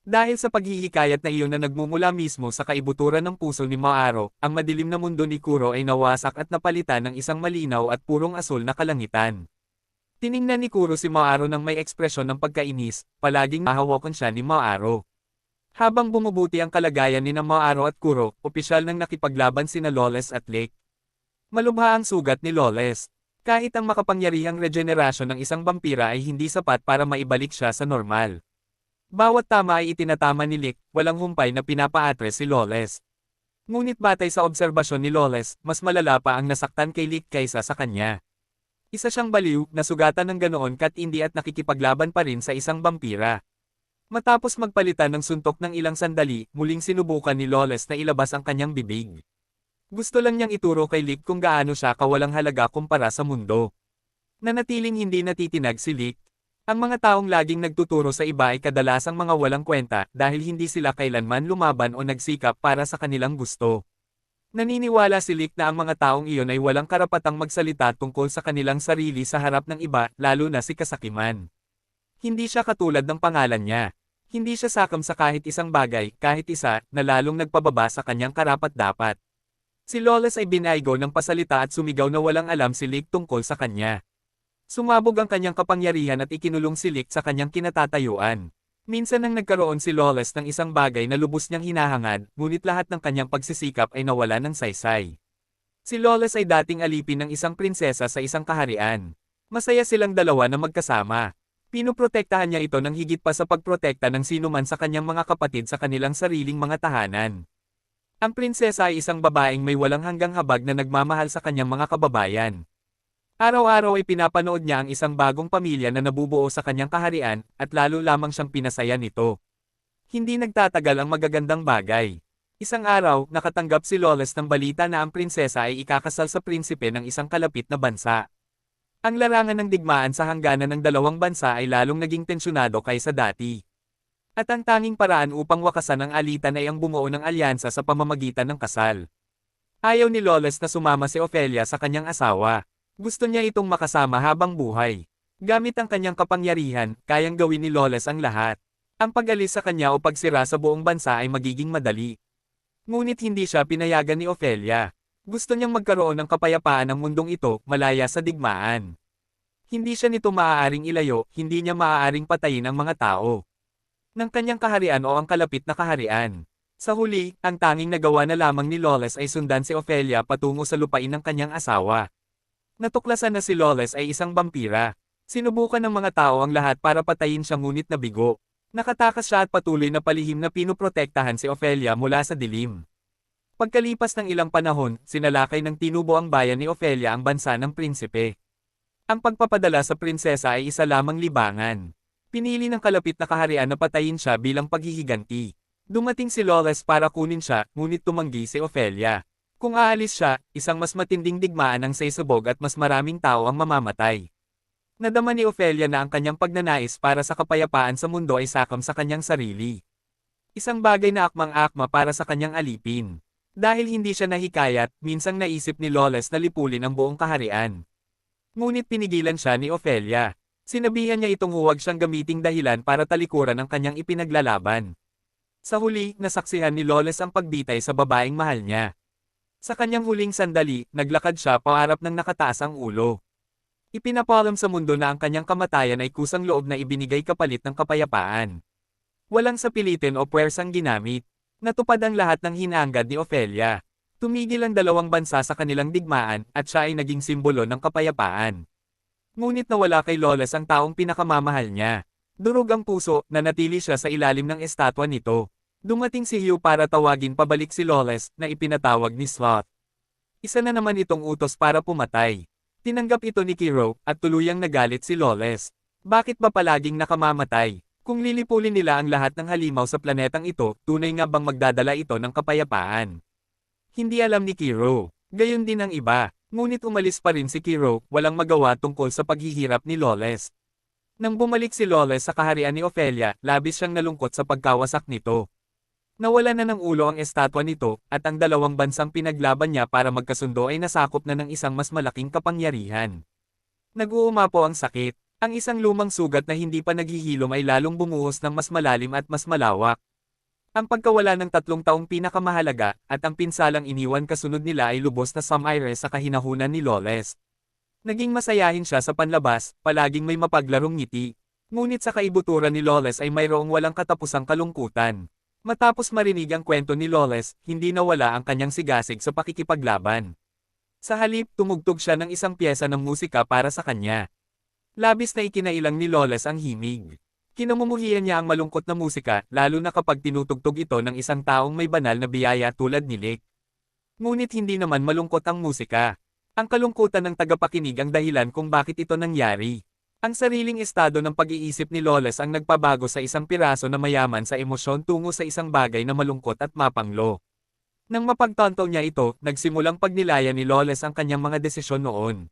A: Dahil sa paghihikayat na iyon na nagmumula mismo sa kaibuturan ng puso ni Maaro, ang madilim na mundo ni Kuro ay nawasak at napalitan ng isang malinaw at purong asul na kalangitan. Tiningnan ni Kuro si Maaro nang may ekspresyon ng pagkainis, palaging mahawakan siya ni Maaro. Habang bumubuti ang kalagayan ni Maaro at Kuro, opisyal nang nakipaglaban sina Lawless at Lake. Malubha ang sugat ni Lawless. Kahit ang makapangyarihang regenerasyon ng isang vampira ay hindi sapat para maibalik siya sa normal. Bawat tama ay itinatama ni Lick, walang humpay na pinapaatres si Lawless. Ngunit batay sa obserbasyon ni Lawless, mas malala pa ang nasaktan kay Lick kaysa sa kanya. Isa siyang baliw, nasugatan ng ganoon katindi at nakikipaglaban pa rin sa isang vampira. Matapos magpalitan ng suntok ng ilang sandali, muling sinubukan ni Lawless na ilabas ang kanyang bibig. Gusto lang niyang ituro kay Lick kung gaano siya kawalang halaga kumpara sa mundo. Nanatiling hindi natitinag si Lick. Ang mga taong laging nagtuturo sa iba ay kadalasang mga walang kwenta dahil hindi sila kailanman lumaban o nagsikap para sa kanilang gusto. Naniniwala si Lick na ang mga taong iyon ay walang karapatang magsalita tungkol sa kanilang sarili sa harap ng iba, lalo na si Kasakiman. Hindi siya katulad ng pangalan niya. Hindi siya sakam sa kahit isang bagay, kahit isa, na lalong nagpababa sa kanyang karapat-dapat. Si Lawless ay binaygo ng pasalita at sumigaw na walang alam si Lick tungkol sa kanya. Sumabog ang kanyang kapangyarihan at ikinulong si Lick sa kanyang kinatatayuan. Minsan nang nagkaroon si Lawless ng isang bagay na lubos niyang hinahangad, ngunit lahat ng kanyang pagsisikap ay nawala ng saysay. Si Lawless ay dating alipin ng isang prinsesa sa isang kaharian. Masaya silang dalawa na magkasama. Pinoprotektahan niya ito ng higit pa sa pagprotekta ng sinuman sa kanyang mga kapatid sa kanilang sariling mga tahanan. Ang prinsesa ay isang babaeng may walang hanggang habag na nagmamahal sa kanyang mga kababayan. Araw-araw ay pinapanood niya ang isang bagong pamilya na nabubuo sa kanyang kaharian, at lalo lamang siyang pinasaya nito. Hindi nagtatagal ang magagandang bagay. Isang araw, nakatanggap si Lawless ng balita na ang prinsesa ay ikakasal sa prinsipe ng isang kalapit na bansa. Ang larangan ng digmaan sa hangganan ng dalawang bansa ay lalong naging tensyonado kaysa dati. At ang tanging paraan upang wakasan ang alitan ay ang bumuo ng alyansa sa pamamagitan ng kasal. Ayaw ni Lawless na sumama si Ophelia sa kanyang asawa. Gusto niya itong makasama habang buhay. Gamit ang kanyang kapangyarihan, kayang gawin ni Lawless ang lahat. Ang pag-alis sa kanya o pagsira sa buong bansa ay magiging madali. Ngunit hindi siya pinayagan ni Ophelia. Gusto niyang magkaroon ng kapayapaan ng mundong ito, malaya sa digmaan. Hindi siya nito maaaring ilayo, hindi niya maaaring patayin ang mga tao ng kanyang kaharian o ang kalapit na kaharian. Sa huli, ang tanging nagawa na lamang ni Lawless ay sundan si Ophelia patungo sa lupain ng kanyang asawa. Natuklasan na si Lawless ay isang vampira. Sinubukan ng mga tao ang lahat para patayin siya ngunit nabigo. Nakatakas siya at patuloy na palihim na pinoprotektahan si Ophelia mula sa dilim. Pagkalipas ng ilang panahon, sinalakay ng tinubo ang bayan ni Ophelia ang bansa ng prinsipe. Ang pagpapadala sa prinsesa ay isa lamang libangan. Pinili ng kalapit na kaharian na patayin siya bilang paghihiganti. Dumating si Lawless para kunin siya, ngunit tumanggi si Ophelia. Kung aalis siya, isang mas matinding digmaan ang saysabog at mas maraming tao ang mamamatay. Nadama ni Ophelia na ang kanyang pagnanais para sa kapayapaan sa mundo ay sakam sa kanyang sarili. Isang bagay na akmang-akma para sa kanyang alipin. Dahil hindi siya nahikayat, minsang naisip ni Lawless na lipulin ang buong kaharian. Ngunit pinigilan siya ni Ophelia. Sinabihan niya itong huwag siyang gamiting dahilan para talikuran ang kanyang ipinaglalaban. Sa huli, nasaksihan ni Lawless ang pagbitay sa babaeng mahal niya. Sa kanyang huling sandali, naglakad siya paharap ng nakataas ang ulo. Ipinapalam sa mundo na ang kanyang kamatayan ay kusang loob na ibinigay kapalit ng kapayapaan. Walang sapilitin o puwersang ginamit. Natupad ang lahat ng hinahangad ni Ophelia. Tumigil ang dalawang bansa sa kanilang digmaan at siya ay naging simbolo ng kapayapaan. Ngunit nawala kay Lawless ang taong pinakamamahal niya. Durog ang puso, nanatili siya sa ilalim ng estatwa nito. Dumating si Hugh para tawagin pabalik si Lawless na ipinatawag ni Sloth. Isa na naman itong utos para pumatay. Tinanggap ito ni Kiro at tuluyang nagalit si Lawless. Bakit ba palaging nakamamatay? Kung lilipulin nila ang lahat ng halimaw sa planetang ito, tunay nga bang magdadala ito ng kapayapaan? Hindi alam ni Kiro. Gayon din ang iba. Ngunit umalis pa rin si Kiro, walang magawa tungkol sa paghihirap ni Lawless. Nang bumalik si Lawless sa kaharian ni Ophelia, labis siyang nalungkot sa pagkawasak nito. Nawala na ng ulo ang estatwa nito, at ang dalawang bansang pinaglaban niya para magkasundo ay nasakop na ng isang mas malaking kapangyarihan. Nag-uumapo ang sakit. Ang isang lumang sugat na hindi pa naghihilom ay lalong bumuhos ng mas malalim at mas malawak. Ang pagkawala ng 3 taong pinakamahalaga, at ang pinsalang iniwan kasunod nila ay lubos na sumire sa kahinahunan ni Lawless. Naging masayahin siya sa panlabas, palaging may mapaglarong ngiti. Ngunit sa kaibuturan ni Lawless ay mayroong walang katapusang kalungkutan. Matapos marinig ang kwento ni Lawless, hindi nawala ang kanyang sigasig sa pakikipaglaban. Sa halip, tumugtog siya ng isang pyesa ng musika para sa kanya. Labis na ikinailang ni Lawless ang himig. Kinamumuhian niya ang malungkot na musika, lalo na kapag tinutugtog ito ng isang taong may banal na biyaya tulad ni Lick. Ngunit hindi naman malungkot ang musika. Ang kalungkutan ng tagapakinig ang dahilan kung bakit ito nangyari. Ang sariling estado ng pag-iisip ni Lawless ang nagpabago sa isang piraso na mayaman sa emosyon tungo sa isang bagay na malungkot at mapanglo. Nang mapagtanto niya ito, nagsimulang pagnilaya ni Lawless ang kanyang mga desisyon noon.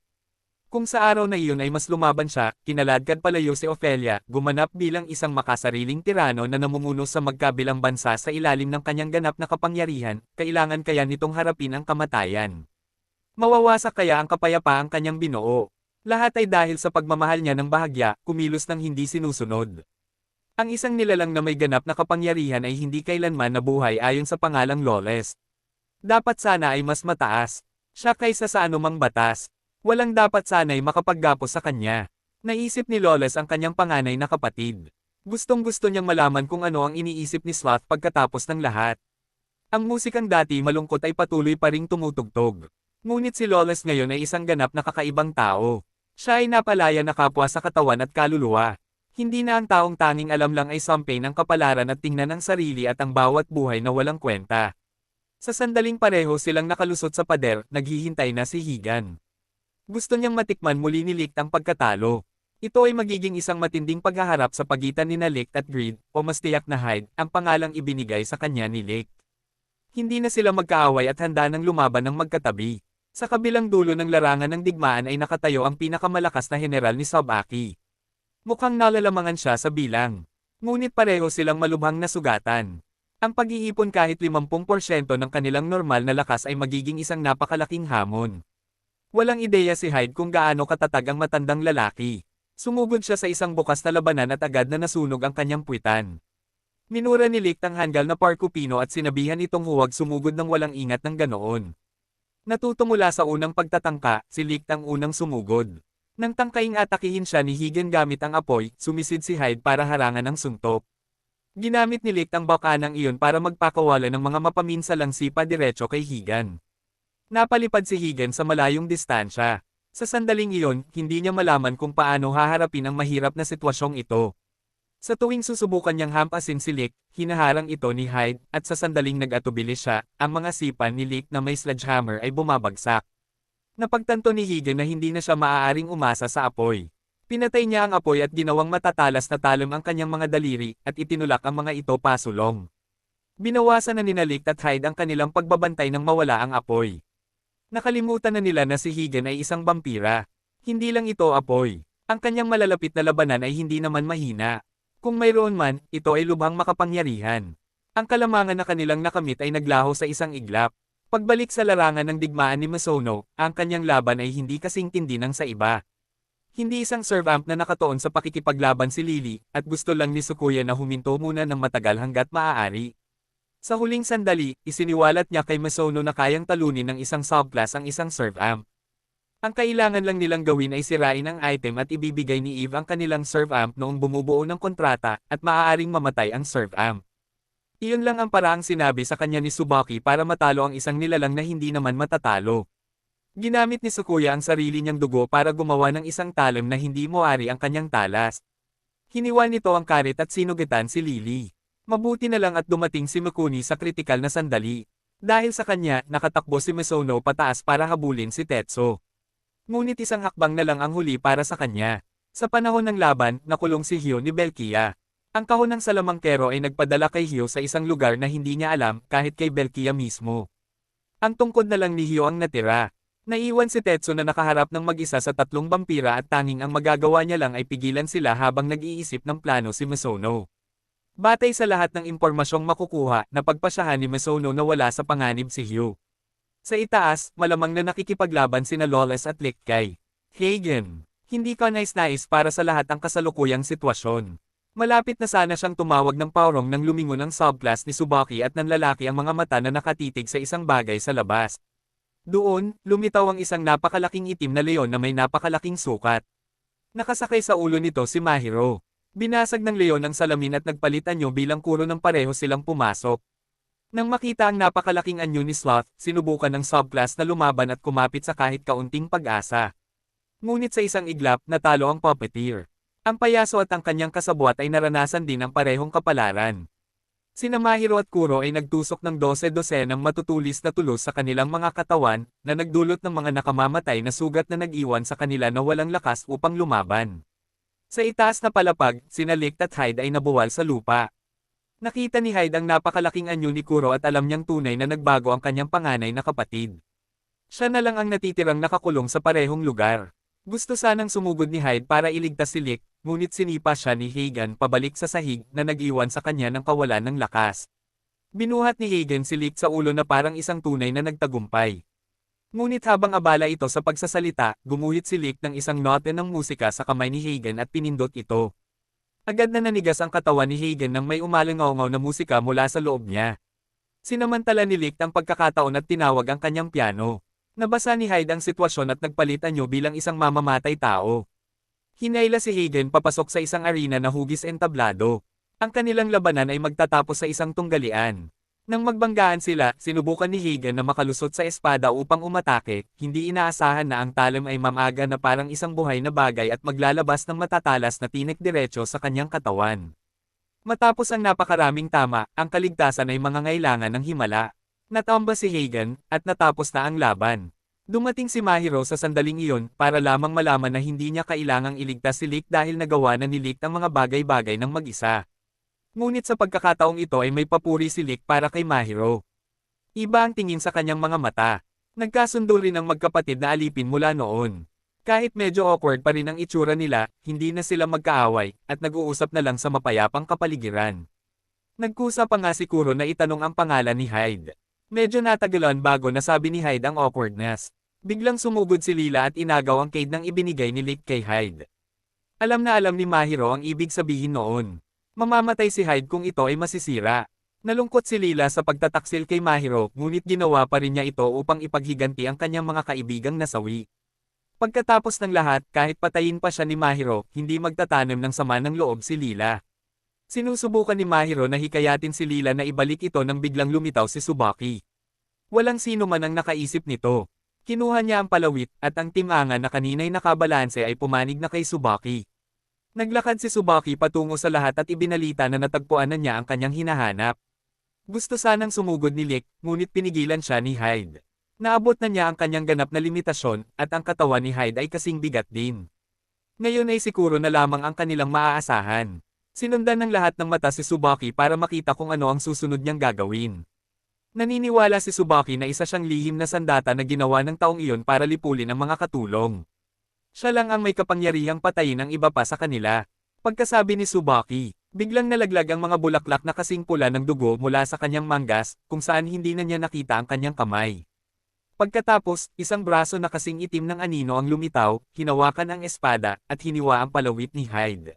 A: Kung sa araw na iyon ay mas lumaban siya, kinaladkad palayo si Ophelia, gumanap bilang isang makasariling tirano na namumuno sa magkabilang bansa sa ilalim ng kanyang ganap na kapangyarihan, kailangan kaya nitong harapin ang kamatayan. Mawawasak kaya ang kapayapaang kanyang binuo. Lahat ay dahil sa pagmamahal niya ng bahagya, kumilos ng hindi sinusunod. Ang isang nilalang na may ganap na kapangyarihan ay hindi kailanman nabuhay ayon sa pangalang Lawless. Dapat sana ay mas mataas siya kaysa sa anumang batas. Walang dapat sana'y makapaggapos sa kanya. Naisip ni Lawless ang kanyang panganay na kapatid. Gustong-gusto niyang malaman kung ano ang iniisip ni Sloth pagkatapos ng lahat. Ang musikang dati malungkot ay patuloy pa ring tumutugtog. Ngunit si Lawless ngayon ay isang ganap na kakaibang tao. Siya ay napalaya na kapwa sa katawan at kaluluwa. Hindi na ang taong tanging alam lang ay sampay ng kapalaran at tingnan ang sarili at ang bawat buhay na walang kwenta. Sa sandaling pareho silang nakalusot sa pader, naghihintay na si Higan. Gusto niyang matikman muli ni Lick ang pagkatalo. Ito ay magiging isang matinding paghaharap sa pagitan ni Lick at Greed, o mas tiyak na Hyde, ang pangalang ibinigay sa kanya ni Lick. Hindi na sila magkaaway at handa ng lumaban ng magkatabi. Sa kabilang dulo ng larangan ng digmaan ay nakatayo ang pinakamalakas na general ni Sabaki. Mukhang nalalamangan siya sa bilang. Ngunit pareho silang malubhang na sugatan. Ang pag-iipon kahit 50% ng kanilang normal na lakas ay magiging isang napakalaking hamon. Walang ideya si Hyde kung gaano katatag ang matandang lalaki. Sumugod siya sa isang bukas na labanan at agad na nasunog ang kanyang puwitan. Minura ni Lick ang hanggal na Parkupino at sinabihan itong huwag sumugod ng walang ingat ng ganoon. Natuto mula sa unang pagtatangka, si Lick ang unang sumugod. Nang tangkaing atakihin siya ni Higan gamit ang apoy, sumisid si Hyde para harangan ang suntok. Ginamit ni Lick ang bakanang iyon para magpakawala ng mga mapaminsalang sipa diretso kay Higan. Napalipad si Higan sa malayong distansya. Sa sandaling iyon, hindi niya malaman kung paano haharapin ang mahirap na sitwasyong ito. Sa tuwing susubukan niyang hampasin si Lick, hinaharang ito ni Hyde, at sa sandaling nag-atubili siya, ang mga sipa ni Lick na may sledgehammer ay bumabagsak. Napagtanto ni Higan na hindi na siya maaaring umasa sa apoy. Pinatay niya ang apoy at ginawang matatalas na talim ang kanyang mga daliri, at itinulak ang mga ito pasulong. Binawasan na ni Lick at Hyde ang kanilang pagbabantay nang mawala ang apoy. Nakalimutan na nila na si Higan ay isang vampira. Hindi lang ito apoy. Ang kanyang malalapit na labanan ay hindi naman mahina. Kung mayroon man, ito ay lubhang makapangyarihan. Ang kalamangan na kanilang nakamit ay naglaho sa isang iglap. Pagbalik sa larangan ng digmaan ni Misono, ang kanyang laban ay hindi kasing tindi ng sa iba. Hindi isang servamp na nakatuon sa pakikipaglaban si Lily, at gusto lang ni Sukuya na huminto muna ng matagal hanggat maaari. Sa huling sandali, isiniwalat niya kay Misono na kayang talunin ng isang subclass ang isang serve amp. Ang kailangan lang nilang gawin ay sirain ang item at ibibigay ni Eve ang kanilang serve amp noong bumubuo ng kontrata at maaaring mamatay ang serve amp. Iyon lang ang paraang sinabi sa kanya ni Tsubaki para matalo ang isang nilalang na hindi naman matatalo. Ginamit ni Sakuya ang sarili niyang dugo para gumawa ng isang talem na hindi moari ang kanyang talas. Hiniwa nito ang karit at sinugitan si Lily. Mabuti na lang at dumating si Mikuni sa kritikal na sandali. Dahil sa kanya, nakatakbo si Misono pataas para habulin si Tetsu. Ngunit isang hakbang na lang ang huli para sa kanya. Sa panahon ng laban, nakulong si Hyo ni Belkia. Ang kahon ng salamangkero ay nagpadala kay Hyo sa isang lugar na hindi niya alam kahit kay Belkia mismo. Ang tungkod na lang ni Hyo ang natira. Naiwan si Tetsu na nakaharap ng mag-isa sa tatlong vampira at tanging ang magagawa niya lang ay pigilan sila habang nag-iisip ng plano si Misono. Batay sa lahat ng impormasyong makukuha, napagpasyahan ni Misono na wala sa panganib si Hyo. Sa itaas, malamang na nakikipaglaban sina Lawless at Likkay. Hagen, hindi ka nais-nais para sa lahat ang kasalukuyang sitwasyon. Malapit na sana siyang tumawag ng paurong nang lumingon ang subclass ni Tsubaki at nanlalaki ang mga mata na nakatitig sa isang bagay sa labas. Doon, lumitaw ang isang napakalaking itim na leon na may napakalaking sukat. Nakasakay sa ulo nito si Mahiro. Binasag ng leon ang salamin at nagpalit anyo bilang kuro ng pareho silang pumasok. Nang makita ang napakalaking anyo ni Sloth, sinubukan ng subclass na lumaban at kumapit sa kahit kaunting pag-asa. Ngunit sa isang iglap, natalo ang puppeteer. Ang payaso at ang kanyang kasabwat ay naranasan din ang parehong kapalaran. Sina Mahiro at Kuro ay nagtusok ng 12 ng matutulis na tulos sa kanilang mga katawan, na nagdulot ng mga nakamamatay na sugat na nag-iwan sa kanila na walang lakas upang lumaban. Sa itaas na palapag, sina Licht at Hyde ay nabuwal sa lupa. Nakita ni Hyde ang napakalaking anyo ni Kuro at alam niyang tunay na nagbago ang kanyang panganay na kapatid. Siya na lang ang natitirang nakakulong sa parehong lugar. Gusto sanang sumugod ni Hyde para iligtas si Licht, ngunit sinipa siya ni Hagen pabalik sa sahig na nag-iwan sa kanya ng kawalan ng lakas. Binuhat ni Hagen si Licht sa ulo na parang isang tunay na nagtagumpay. Ngunit habang abala ito sa pagsasalita, gumuhit si Licht ng isang note ng musika sa kamay ni Hagen at pinindot ito. Agad na nanigas ang katawan ni Hagen nang may umalingaw na musika mula sa loob niya. Sinamantala ni Licht ang pagkakataon at tinawag ang kanyang piano. Nabasa ni Hyde ang sitwasyon at nagpalit anyo bilang isang mamamatay tao. Hinayla si Hagen papasok sa isang arena na hugis entablado. Ang kanilang labanan ay magtatapos sa isang tunggalian. Nang magbanggaan sila, sinubukan ni Hagen na makalusot sa espada upang umatake, hindi inaasahan na ang talem ay mamaga na parang isang buhay na bagay at maglalabas ng matatalas na tinik diretso sa kanyang katawan. Matapos ang napakaraming tama, ang kaligtasan ay mangangailangan ng himala. Natamba si Hagen, at natapos na ang laban. Dumating si Mahiro sa sandaling iyon para lamang malaman na hindi niya kailangang iligtas si Licht dahil nagawa na ni Licht ang mga bagay-bagay ng mag-isa. Ngunit sa pagkakataong ito ay may papuri si Licht para kay Mahiro. Iba ang tingin sa kanyang mga mata. Nagkasundo rin ang magkapatid na alipin mula noon. Kahit medyo awkward pa rin ang itsura nila, hindi na sila magkaaway, at nag-uusap na lang sa mapayapang kapaligiran. Nagkusa pa nga si Kuro na itanong ang pangalan ni Hyde. Medyo natagalan bago nasabi ni Hyde ang awkwardness. Biglang sumugod si Lila at inagaw ang cade ng ibinigay ni Licht kay Hyde. Alam na alam ni Mahiro ang ibig sabihin noon. Mamamatay si Hyde kung ito ay masisira. Nalungkot si Lila sa pagtataksil kay Mahiro, ngunit ginawa pa rin niya ito upang ipaghiganti ang kanyang mga kaibigang nasawi. Pagkatapos ng lahat, kahit patayin pa siya ni Mahiro, hindi magtatanim ng sama ng loob si Lila. Sinusubukan ni Mahiro na hikayatin si Lila na ibalik ito nang biglang lumitaw si Tsubaki. Walang sino man ang nakaisip nito. Kinuha niya ang palawit, at ang timanga na kanina'y nakabalanse ay pumanig na kay Tsubaki. Naglakad si Tsubaki patungo sa lahat at ibinalita na natagpuan na niya ang kanyang hinahanap. Gusto sanang sumugod ni Licht, ngunit pinigilan siya ni Hyde. Naabot na niya ang kanyang ganap na limitasyon, at ang katawan ni Hyde ay kasing bigat din. Ngayon ay siguro na lamang ang kanilang maaasahan. Sinundan ng lahat ng mata si Tsubaki para makita kung ano ang susunod niyang gagawin. Naniniwala si Tsubaki na isa siyang lihim na sandata na ginawa ng taong iyon para lipulin ang mga katulong. Siya lang ang may kapangyarihang patayin ang iba pa sa kanila. Pagkasabi ni Tsubaki, biglang nalaglag ang mga bulaklak na kasing pula ng dugo mula sa kanyang manggas, kung saan hindi na niya nakita ang kanyang kamay. Pagkatapos, isang braso na kasing itim ng anino ang lumitaw, hinawakan ang espada, at hiniwa ang palawit ni Hyde.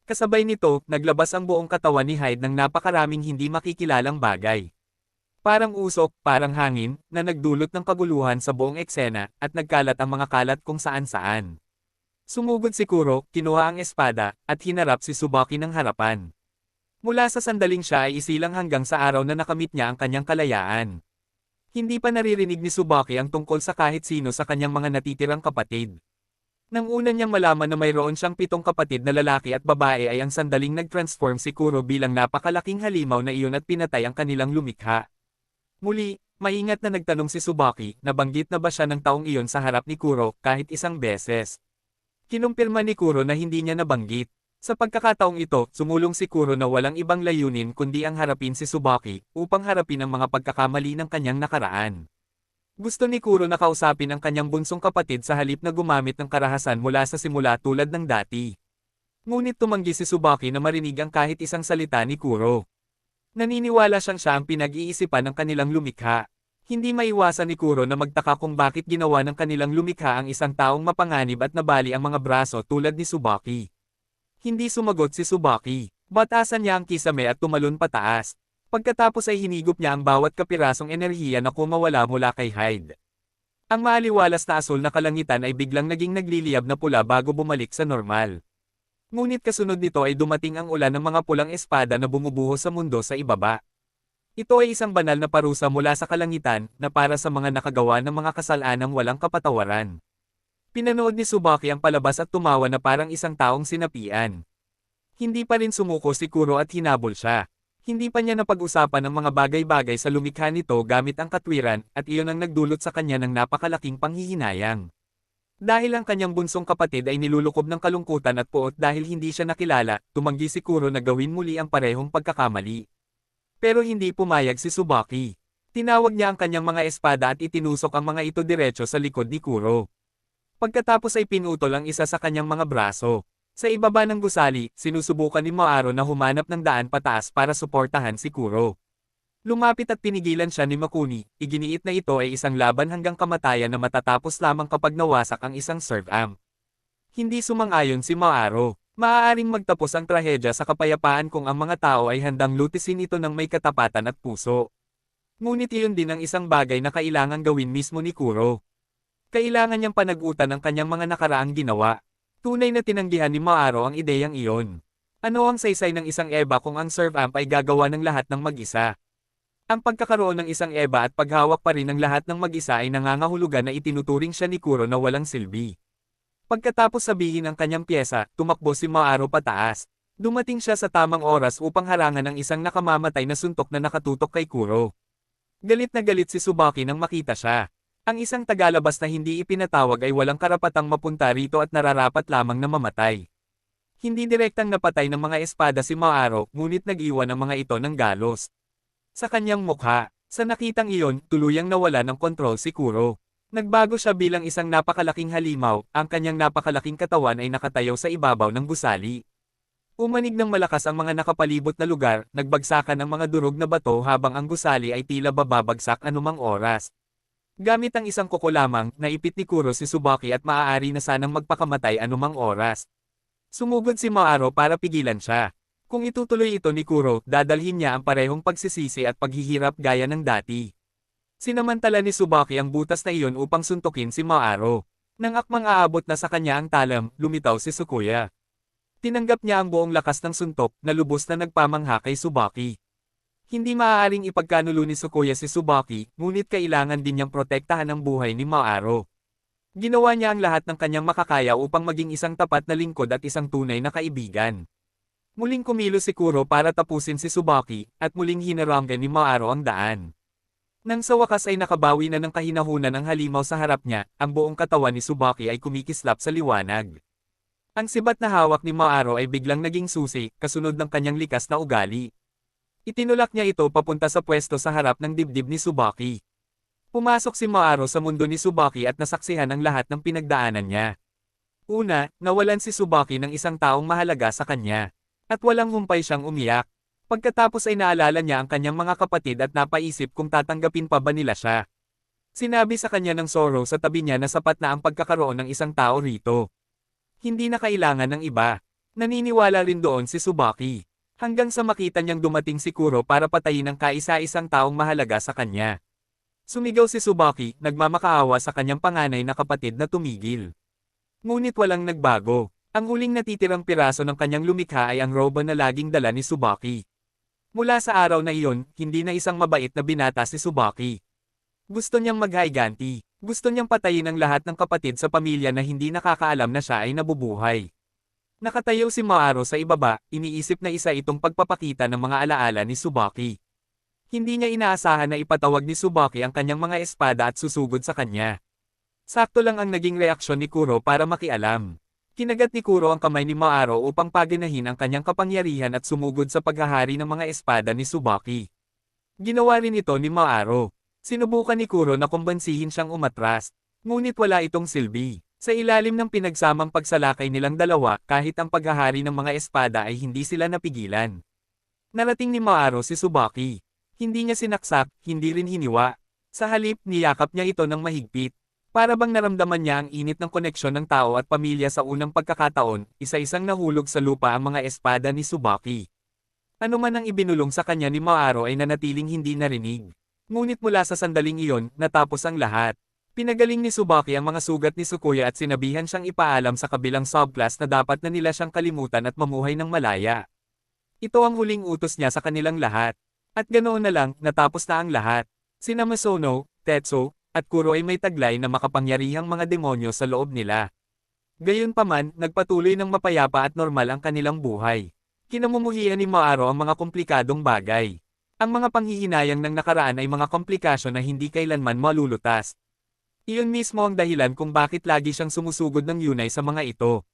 A: Kasabay nito, naglabas ang buong katawan ni Hyde ng napakaraming hindi makikilalang bagay. Parang usok, parang hangin, na nagdulot ng kaguluhan sa buong eksena, at nagkalat ang mga kalat kung saan-saan. Sumugod si Kuro, kinuha ang espada, at hinarap si Tsubaki ng harapan. Mula sa sandaling siya ay isilang hanggang sa araw na nakamit niya ang kanyang kalayaan. Hindi pa naririnig ni Tsubaki ang tungkol sa kahit sino sa kanyang mga natitirang kapatid. Nang una niyang malaman na mayroon siyang 7 kapatid na lalaki at babae ay ang sandaling nag-transform si Kuro bilang napakalaking halimaw na iyon at pinatay ang kanilang lumikha. Muli, maingat na nagtanong si Tsubaki, nabanggit na ba siya ng taong iyon sa harap ni Kuro kahit isang beses. Kinumpirma ni Kuro na hindi niya nabanggit. Sa pagkakataong ito, sumulong si Kuro na walang ibang layunin kundi ang harapin si Tsubaki upang harapin ang mga pagkakamali ng kanyang nakaraan. Gusto ni Kuro na kausapin ang kanyang bunsong kapatid sa halip na gumamit ng karahasan mula sa simula tulad ng dati. Ngunit tumanggi si Tsubaki na marinig ang kahit isang salita ni Kuro. Naniniwala siyang siya ang pinag-iisipan ng kanilang lumikha. Hindi maiwasan ni Kuro na magtaka kung bakit ginawa ng kanilang lumikha ang isang taong mapanganib at nabali ang mga braso tulad ni Tsubaki. Hindi sumagot si Tsubaki. Batasan niya ang kisame at tumalon pataas. Pagkatapos ay hinigop niya ang bawat kapirasong enerhiya na kumawala mula kay Hyde. Ang maaliwalas na asul na kalangitan ay biglang naging nagliliyab na pula bago bumalik sa normal. Ngunit kasunod nito ay dumating ang ulan ng mga pulang espada na bumubuhos sa mundo sa ibaba. Ito ay isang banal na parusa mula sa kalangitan na para sa mga nakagawa ng mga kasalanang walang kapatawaran. Pinanood ni Tsubaki ang palabas at tumawa na parang isang taong sinapian. Hindi pa rin sumuko si Kuro at hinabol siya. Hindi pa niya napag-usapan ang mga bagay-bagay sa lumikha nito gamit ang katwiran at iyon ang nagdulot sa kanya ng napakalaking panghihinayang. Dahil ang kanyang bunsong kapatid ay nilulukob ng kalungkutan at puot dahil hindi siya nakilala, tumanggi si Kuro na gawin muli ang parehong pagkakamali. Pero hindi pumayag si Tsubaki. Tinawag niya ang kanyang mga espada at itinusok ang mga ito diretso sa likod ni Kuro. Pagkatapos ay pinutol ang isa sa kanyang mga braso. Sa ibaba ng gusali, sinusubukan ni Maaro na humanap ng daan pataas para suportahan si Kuro. Lumapit at pinigilan siya ni Makuni, iginiit na ito ay isang laban hanggang kamatayan na matatapos lamang kapag nawasak ang isang serve arm. Hindi sumang-ayon si Maaro. Maaaring magtapos ang trahedya sa kapayapaan kung ang mga tao ay handang lutisin ito ng may katapatan at puso. Ngunit iyon din ang isang bagay na kailangang gawin mismo ni Kuro. Kailangan niyang panagutan ang kanyang mga nakaraang ginawa. Tunay na tinanggihan ni Maaro ang ideyang iyon. Ano ang saysay ng isang EVA kung ang serve amp ay gagawa ng lahat ng mag-isa? Ang pagkakaroon ng isang EVA at paghawak pa rin ng lahat ng mag-isa ay nangangahulugan na itinuturing siya ni Kuro na walang silbi. Pagkatapos sabihin ang kanyang pyesa, tumakbo si Maaro pataas. Dumating siya sa tamang oras upang harangan ang isang nakamamatay na suntok na nakatutok kay Kuro. Galit na galit si Tsubaki nang makita siya. Ang isang tagalabas na hindi ipinatawag ay walang karapatang mapunta rito at nararapat lamang na mamatay. Hindi direktang napatay ng mga espada si Maaro, ngunit nag-iwan ang mga ito ng galos sa kanyang mukha. Sa nakitang iyon, tuluyang nawala ng kontrol si Kuro. Nagbago siya bilang isang napakalaking halimaw, ang kanyang napakalaking katawan ay nakatayo sa ibabaw ng gusali. Umanig ng malakas ang mga nakapalibot na lugar, nagbagsakan ang mga durog na bato habang ang gusali ay tila bababagsak anumang oras. Gamit ang isang kuko lamang, naipit ni Kuro si Tsubaki at maaari na sanang magpakamatay anumang oras. Sumugod si Maaro para pigilan siya. Kung itutuloy ito ni Kuro, dadalhin niya ang parehong pagsisisi at paghihirap gaya ng dati. Sinamantala ni Tsubaki ang butas na iyon upang suntukin si Maaro. Nang akmang aabot na sa kanya ang talam, lumitaw si Tsukuya. Tinanggap niya ang buong lakas ng suntok, na lubos na nagpamangha kay Tsubaki. Hindi maaaring ipagkanulo ni Tsukuya si Tsubaki, ngunit kailangan din niyang protektahan ang buhay ni Maaro. Ginawa niya ang lahat ng kanyang makakaya upang maging isang tapat na lingkod at isang tunay na kaibigan. Muling kumilos si Kuro para tapusin si Tsubaki, at muling hinarangan ni Maaro ang daan. Nang sa wakas ay nakabawi na ng kahinahunan ang halimaw sa harap niya, ang buong katawan ni Tsubaki ay kumikislap sa liwanag. Ang sibat na hawak ni Maaro ay biglang naging susi, kasunod ng kanyang likas na ugali. Itinulak niya ito papunta sa pwesto sa harap ng dibdib ni Tsubaki. Pumasok si Maaro sa mundo ni Tsubaki at nasaksihan ang lahat ng pinagdaanan niya. Una, nawalan si Tsubaki ng isang taong mahalaga sa kanya. At walang humpay siyang umiyak. Pagkatapos ay naalala niya ang kanyang mga kapatid at napaisip kung tatanggapin pa ba nila siya. Sinabi sa kanya ng Zoro sa tabi niya na sapat na ang pagkakaroon ng isang tao rito. Hindi na kailangan ng iba. Naniniwala rin doon si Tsubaki. Hanggang sa makita niyang dumating si Kuro para patayin ang kaisa-isang taong mahalaga sa kanya. Sumigaw si Tsubaki, nagmamakaawa sa kanyang panganay na kapatid na tumigil. Ngunit walang nagbago. Ang huling natitirang piraso ng kanyang lumikha ay ang robo na laging dala ni Tsubaki. Mula sa araw na iyon, hindi na isang mabait na binata si Tsubaki. Gusto niyang maghaiganti. Gusto niyang patayin ang lahat ng kapatid sa pamilya na hindi nakakaalam na siya ay nabubuhay. Nakatayo si Maaro sa ibaba, iniisip na isa itong pagpapakita ng mga alaala ni Tsubaki. Hindi niya inaasahan na ipatawag ni Tsubaki ang kanyang mga espada at susugod sa kanya. Sakto lang ang naging reaksyon ni Kuro para makialam. Kinagat ni Kuro ang kamay ni Maaro upang paginahin ang kanyang kapangyarihan at sumugod sa paghahari ng mga espada ni Tsubaki. Ginawa rin ito ni Maaro. Sinubukan ni Kuro na kumbansihin siyang umatras, ngunit wala itong silbi. Sa ilalim ng pinagsamang pagsalakay nilang dalawa, kahit ang paghahari ng mga espada ay hindi sila napigilan. Narating ni Maaro si Tsubaki. Hindi niya sinaksak, hindi rin hiniwa. Sa halip, niyakap niya ito ng mahigpit. Para bang naramdaman niya ang init ng koneksyon ng tao at pamilya sa unang pagkakataon, isa-isang nahulog sa lupa ang mga espada ni Tsubaki. Ano man ang ibinulong sa kanya ni Maaro ay nanatiling hindi narinig. Ngunit mula sa sandaling iyon, natapos ang lahat. Pinagaling ni Tsubaki ang mga sugat ni Tsukuya at sinabihan siyang ipaalam sa kabilang subclass na dapat na nila siyang kalimutan at mamuhay ng malaya. Ito ang huling utos niya sa kanilang lahat. At ganoon na lang, natapos na ang lahat. Sina Misono, Tetsu, at Kuro ay may taglay na makapangyarihang mga demonyo sa loob nila. Gayunpaman, nagpatuloy ng mapayapa at normal ang kanilang buhay. Kinamumuhian ni Maaro ang mga komplikadong bagay. Ang mga panghihinayang ng nakaraan ay mga komplikasyon na hindi kailanman malulutas. Iyon mismo ang dahilan kung bakit lagi siyang sumusugod ng yunay sa mga ito.